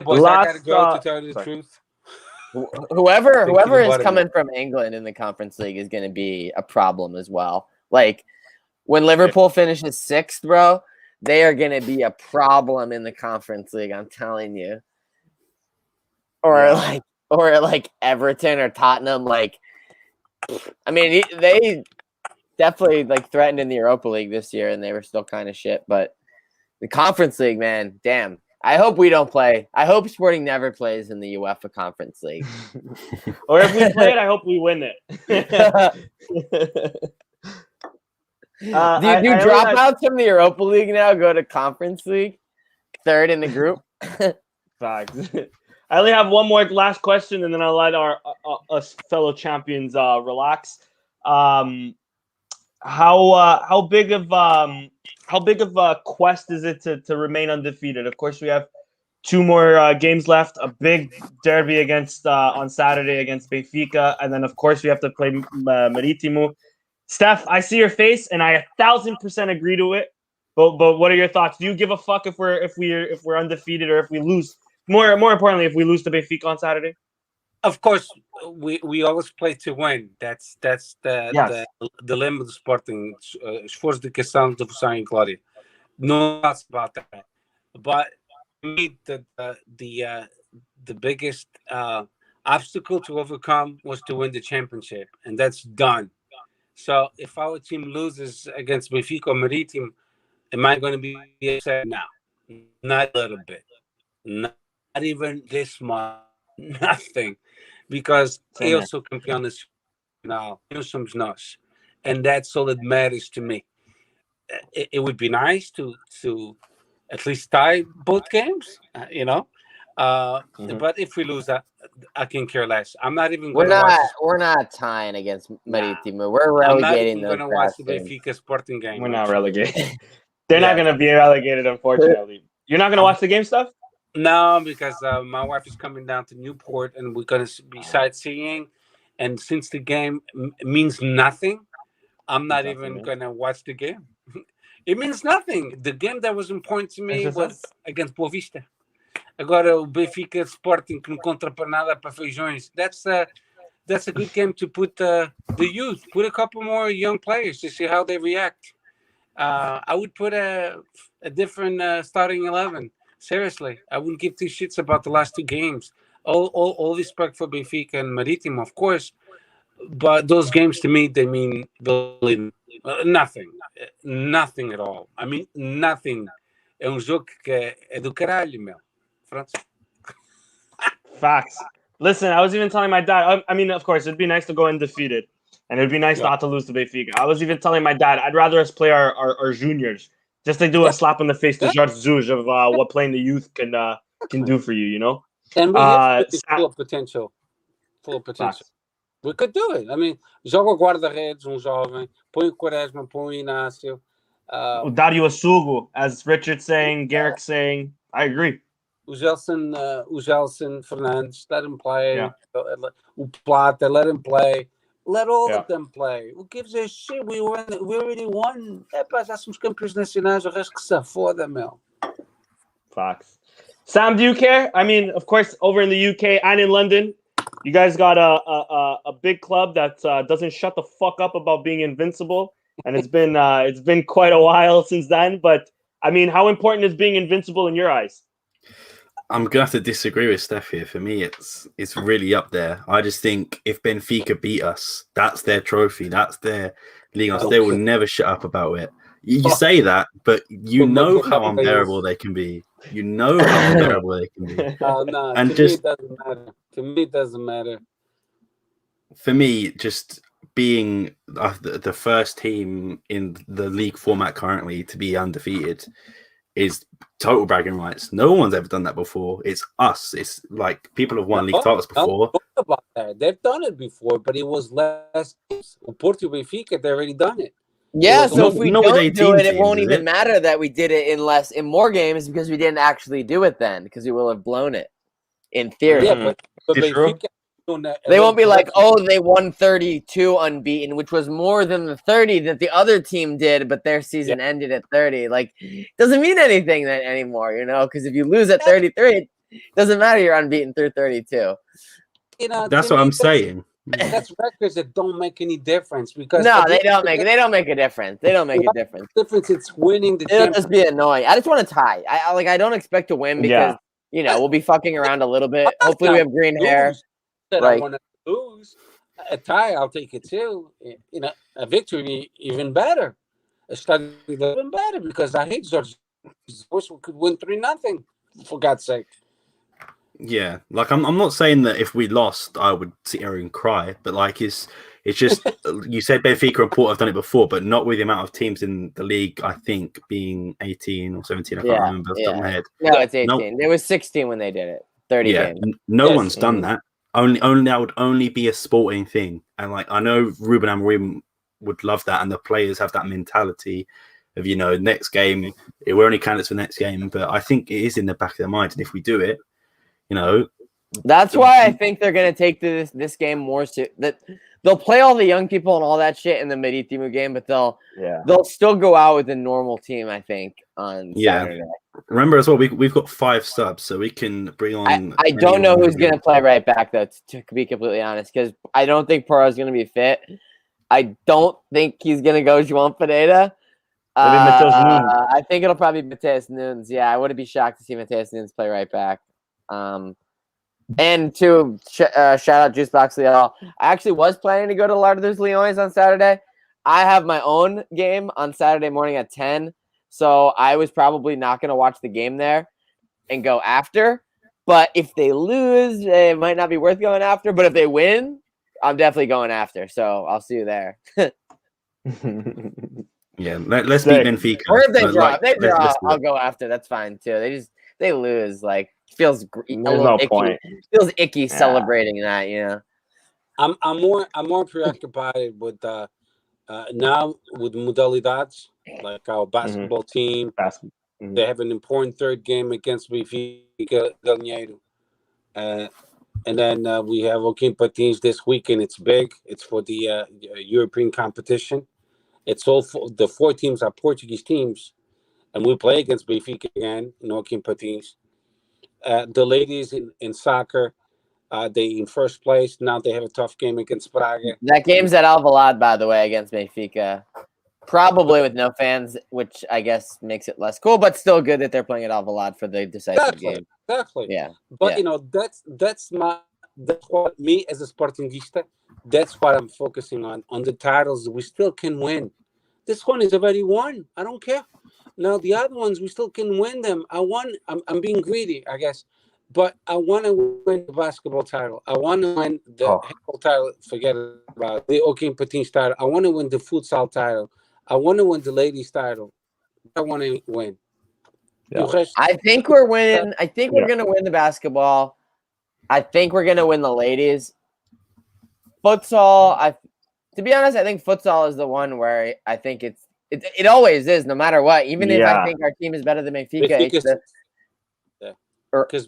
Boys, I gotta go to tell you the truth. Whoever is coming from England in the Conference League is going to be a problem as well. Like when Liverpool finishes 6th, bro, they are going to be a problem in the Conference League. I'm telling you. Or like Everton or Tottenham. Like, I mean, they definitely like threatened in the Europa League this year, and they were still kind of shit. But the Conference League, man, damn. I hope we don't play. I hope Sporting never plays in the UEFA Conference League. Or if we play it, I hope we win it. Do dropouts from the Europa League now go to Conference League? 3rd in the group? Facts. I only have one more last question, and then I'll let our us fellow champions relax. how big of a quest is it to remain undefeated? Of course, we have 2 more games left. A big derby against on Saturday against Benfica, and then of course we have to play Marítimo. Steph, I see your face, and I 1,000% agree to it. But what are your thoughts? Do you give a fuck if we're undefeated or if we lose? More importantly, if we lose to Benfica on Saturday. Of course, we always play to win. That's Yes. the limit of Sporting. Esforço de questão de versão em glória. No doubts about that. But to me, the biggest obstacle to overcome was to win the championship, and that's done. So if our team loses against Benfica or Marítimo, am I going to be upset? No, not a little bit, not even this much, nothing, because eu sou campeão nacional, nós somos nós, and that's all that matters to me. It would be nice to at least tie both games, you know. But if we lose, I can care less. I'm not even. We're not tying against Marítimo. We're relegating. I'm not even going to watch the Benfica Sporting game. We're not relegated. They're not going to be relegated, unfortunately. You're not going to watch the game, stuff? No, because my wife is coming down to Newport, and we're going to be sightseeing. And since the game means nothing, I'm not even going to watch the game. It means nothing. The game that was important to me was against Boa Vista. Agora o Benfica Sporting que não conta para nada para feijões. That's a good game to put the youth. Put a couple more young players to see how they react. I would put a different starting 11. Seriously, I wouldn't give 2 shits about the last 2 games. All respect for Benfica and Marítimo, of course, but those games to me they mean nothing at all. I mean nothing. É jogo que é do caralho, meu. Facts. Listen, I was even telling my dad. I mean, of course, it'd be nice to go undefeated, and it'd be nice not to lose to Benfica. I was even telling my dad, I'd rather us play our juniors, just to do a slap in the face to Jorge Jesus of what playing the youth can do for you, you know. And we have full of potential. Facts. We could do it. I mean, joga o guarda-redes, jovem, põe o Quaresma, põe o Inácio. Dario Asugo, as Richard's saying, Garrick's saying, I agree. O Gelson Fernandes, let him play. Yeah. O Plata, let him play. Let all of them play. Who gives a shit? We already won. Já somos campeões nacionais, o resto que se foda, meu. Facts. Sam, do you care? I mean, of course, over in the UK and in London, you guys got a big club that doesn't shut the fuck up about being invincible, and it's been quite a while since then. But I mean, how important is being invincible in your eyes? I'm gonna have to disagree with Steph here. For me, it's really up there. I just think if Benfica beat us, that's their trophy. That's their league. They will never shut up about it. You say that, but you know how unbearable they can be. You know how unbearable they can be. Oh no! And to me, it doesn't matter. To me, it doesn't matter. For me, just being the first team in the league format currently to be undefeated is total bragging rights. No one's ever done that before. It's us. It's like people have won league titles before. Don't talk about that. They've done it before, but it was less. Portugal, Benfica, they've already done it. Yeah, so if we don't do it, it won't even matter that we did it in more games because we didn't actually do it then because we will have blown it in theory. Yeah, but Benfica, they won't be like, oh, they won 32 unbeaten, which was more than the 30 that the other team did, but their season ended at 30. Like, doesn't mean anything anymore, you know? Because if you lose at 33, it doesn't matter. You're unbeaten through 32. You know, that's what I'm saying. That's records that don't make any difference because they don't make a difference. They don't make a difference. It's winning the. It'll just be annoying. I just want to tie. I don't expect to win because we'll be fucking around a little bit. Hopefully, we have green hair. I want to lose. A tie, I'll take it too. You know, a victory even better. A study even better because I hate George. We could win 3-0 for God's sake. Yeah, like I'm not saying that if we lost, I would sit here and cry, but like it's just you said Benfica and Porto have done it before, but not with the amount of teams in the league. I think being 18 or 17, I can't remember off the top of my head. No, it's 18. There was 16 when they did it. 30 games. No one's done that. Only that would only be a sporting thing, and like I know Ruben Amorim would love that, and the players have that mentality of, you know, next game, we're only candidates for next game. But I think it is in the back of their mind, and if we do it, you know, that's why I think they're gonna take this game more. That they'll play all the young people and all that shit in the Marítimo game, but they'll still go out with a normal team. I think on Saturday. Remember as well, we've got 5 subs, so we can bring on. I don't know who's gonna play right back though. To be completely honest, because I don't think Porro is gonna be fit. I don't think he's gonna go João Pereira. I think it'll probably be Mateus Nunes. Yeah, I wouldn't be shocked to see Mateus Nunes play right back. And to shout out Juicebox Leal, I actually was planning to go to Lar dos Leões on Saturday. I have my own game on Saturday morning at 10, so I was probably not going to watch the game there and go after. But if they lose, it might not be worth going after. But if they win, I'm definitely going after. So I'll see you there. Yeah, let's beat Benfica. Or if they draw, I'll go after. That's fine too. They lose. Like feels icky. Point. Feels icky celebrating that. You know. I'm more preoccupied with now with modalidades, like our basketball team. They have an important third game against Benfica del Janeiro. And then we have Joaquim Patins this weekend. It's big. It's for the European competition. It's all the 4 teams are Portuguese teams, and we play against Benfica again in Joaquim Patins. The ladies in soccer, they in first place. Now they have a tough game against Braga. That game's at Alvalade, by the way, against Benfica. Probably with no fans, which I guess makes it less cool, but still good that they're playing at Alvalade for the decisive game. Exactly. Yeah. But you know, that's what me as a Sportingista, that's what I'm focusing on the titles. We still can win. This one is already won. I don't care. Now the other ones we still can win them. I'm being greedy, I guess, but I want to win the basketball title. I want to win the handball title. Forget about the Joaquim Patins title. I want to win the futsal title. I want to win the ladies title. I want to win. Yeah. I think we're winning. I think we're gonna win the basketball. I think we're gonna win the ladies. Futsal, to be honest, I think futsal is the one where I think it always is, no matter what. Even if I think our team is better than Benfica, because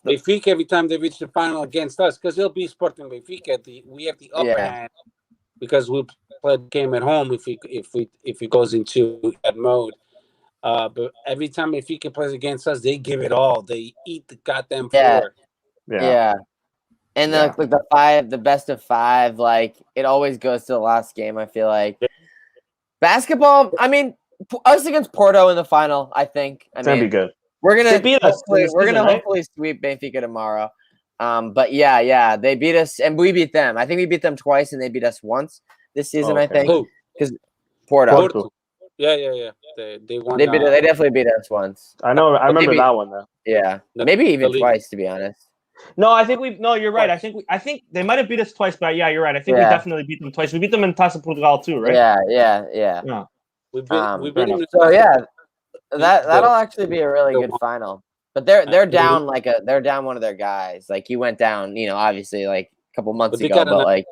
Benfica, every time they reach the final against us, because they'll be Sporting Benfica, we have the upper hand because we play the game at home if it goes into that mode. But every time Benfica plays against us, they give it all. They eat the goddamn floor. Yeah. And the best of 5, like it always goes to the last game. I feel like basketball. I mean, us against Porto in the final. I think it's gonna be good. We're gonna beat us. We're gonna hopefully sweep Benfica tomorrow. But yeah, they beat us and we beat them. I think we beat them twice and they beat us once this season. I think because Porto. Yeah. They won. They definitely beat us once. I know. I remember that one though. Yeah, maybe even twice, to be honest. No, I think you're right. I think they might have beat us twice, but yeah, you're right. I think we definitely beat them twice. We beat them in Taça Portugal too, right? Yeah. We beat them. So yeah, that'll actually be a really good final. But they're down they're down one of their guys. Like he went down, obviously like a couple months ago. But like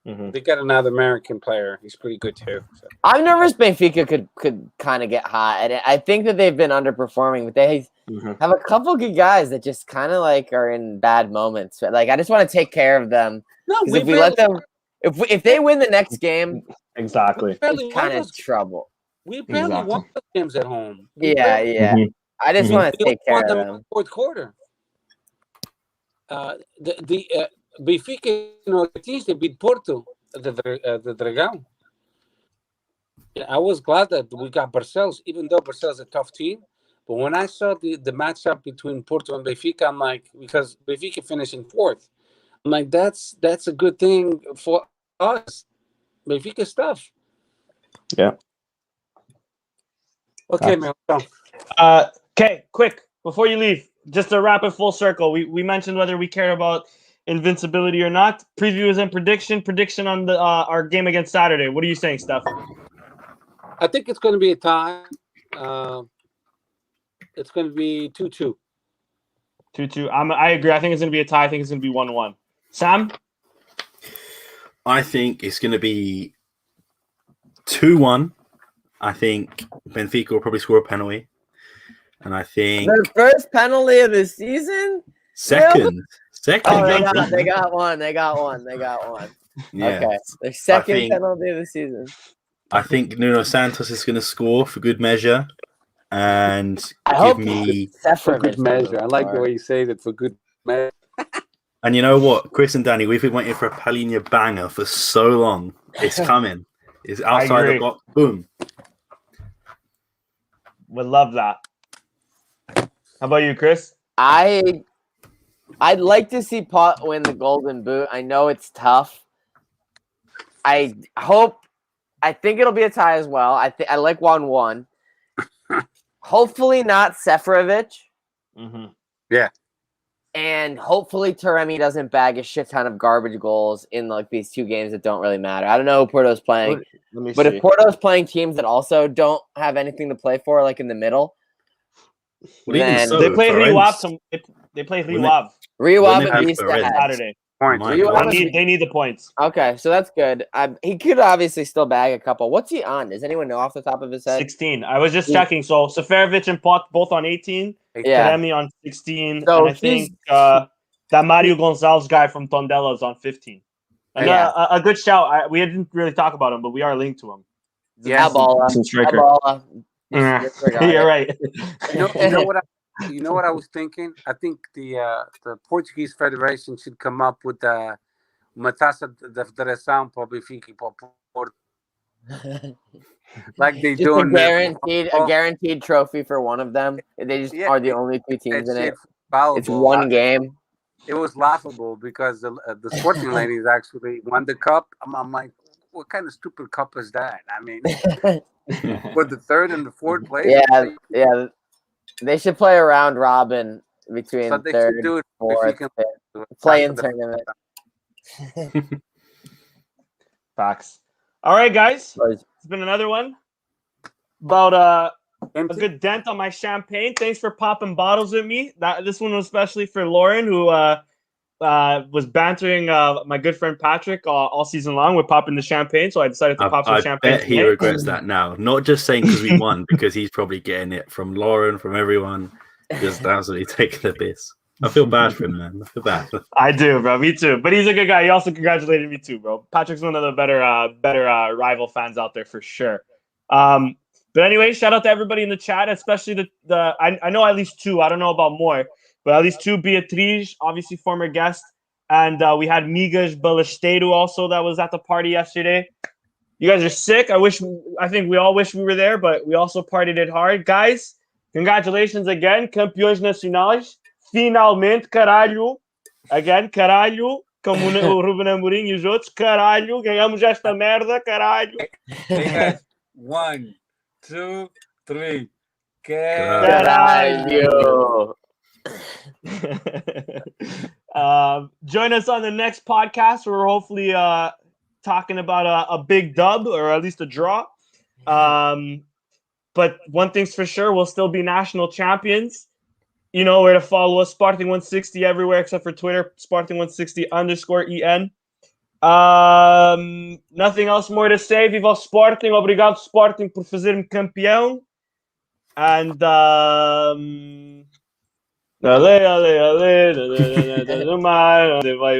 they got another American player. He's pretty good too. So. I'm nervous Benfica could kind of get hot. And I think that they've been underperforming, but they have a couple good guys that just kind of like are in bad moments. Like I just want to take care of them. No, if we let them, if they win the next game, exactly, it's kind of trouble. We barely won the games at home. Yeah. I just want to take care of them. Fourth quarter. Benfica, they beat Porto, the Dragão. I was glad that we got Barcelos, even though Barcelos is a tough team. But when I saw the matchup between Porto and Benfica, I'm like, because Benfica finished in 4th, I'm like, that's a good thing for us. Benfica stuff. Yeah. Okay, man. Okay, quick before you leave, just to wrap it full circle. We mentioned whether we care about invincibility or not. Previews and prediction on the our game against Saturday. What are you saying, Steph? I think it's going to be a tie. It's going to be 2-2. 2-2. I agree. I think it's going to be a tie. I think it's going to be 1-1. Sam? I think it's going to be 2-1. I think Benfica will probably score a penalty. And I think The first penalty of the season? second. Oh, they Johnson. got one. Yeah. Okay. Their second think- penalty of the season. I think Nuno Santos is going to score for good measure. And I give hope me... For Seferovic good measure. I like the score. way you say it, for good measure. And you know what? Chris and Danny, we've been waiting for a Palhinha banger for so long. It's coming. It's outside the agree. box. Boom. Would love that. How about you, Chris? I'd like to see Pot win the Golden Boot. I know it's tough. I think it'll be a tie as well. I like 1-1. Hopefully not Seferovic. Mm-hmm. And hopefully Taremi doesn't bag a shit ton of garbage goals in like these two games that don't really matter. I don't know who Porto's playing. Let me But see. if Porto's playing teams that also don't have anything to play for, like in the middle, Well, even then so, They play Torrens- Rio Ave. They play Rio Ave Riwab When they and beat Vista Torrens. has. Saturday. Point. My You God. are- They need the points. Okay, so that's good. He could obviously still bag a couple. What's he on? Does anyone know off the top of his head? 16. I was just checking. So Seferovic and Pot both on 18. Yeah. Taremi on 16. So and I think that Mario Gonzalez guy from Tondela is on 15. And Yeah. a good shout. We didn't really talk about him, but we are linked to him. Yeah. Abala. Decent striker. Abala. Mm. Disregard You're it. right. You know what I was thinking? I think the Portuguese Federation should come up with uma taça de federação para o Benfica e para o Porto, like they Just do a in guaranteed trophy for one of them. They just are the only two teams in it. It's one game. It was laughable because the Sporting ladies actually won the cup. I'm like, what kind of stupid cup is that? I mean, for the third and the fourth place. Yeah. They should play a round robin between So they third, should do it. fourth, Benfica fifth. Play-in tournament. Facts. All right, guys. It's been another one. About a good dent on my champagne. Thanks for popping bottles with me. This one was especially for Lauren, who was bantering my good friend Patrick all season long with popping the champagne. So I decided to pop some champagne. I bet he regrets that now. Not just saying because we won, because he's probably getting it from Lauren, from everyone. Just absolutely taking the piss. I feel bad for him, man. I feel bad. I do, bro. Me too. But he's a good guy. He also congratulated me too, bro. Patrick's one of the better rival fans out there for sure. But anyway, shout out to everybody in the chat, especially I know at least two. I don't know about more, but at least two. Beatriz, obviously former guest, and we had Migas Balasteru also that was at the party yesterday. You guys are sick. I think we all wish we were there, but we also partied it hard, guys. Congratulations again, campeões nacionais. Finalmente, caralho. Again, caralho. Como o Ruben Amorim e os outros, caralho. Ganhamos esta merda, caralho. Hey guys, 1, 2, 3. Caralho. Join us on the next podcast where we're hopefully talking about a big dub or at least a draw. But one thing's for sure, we'll still be national champions. You know where to follow us, Sporting160 everywhere except for Twitter, Sporting160_EN. Nothing else more to say. Viva Sporting. Obrigado, Sporting, por fazer-me campeão. And ale, ale, ale, no mar, onde vai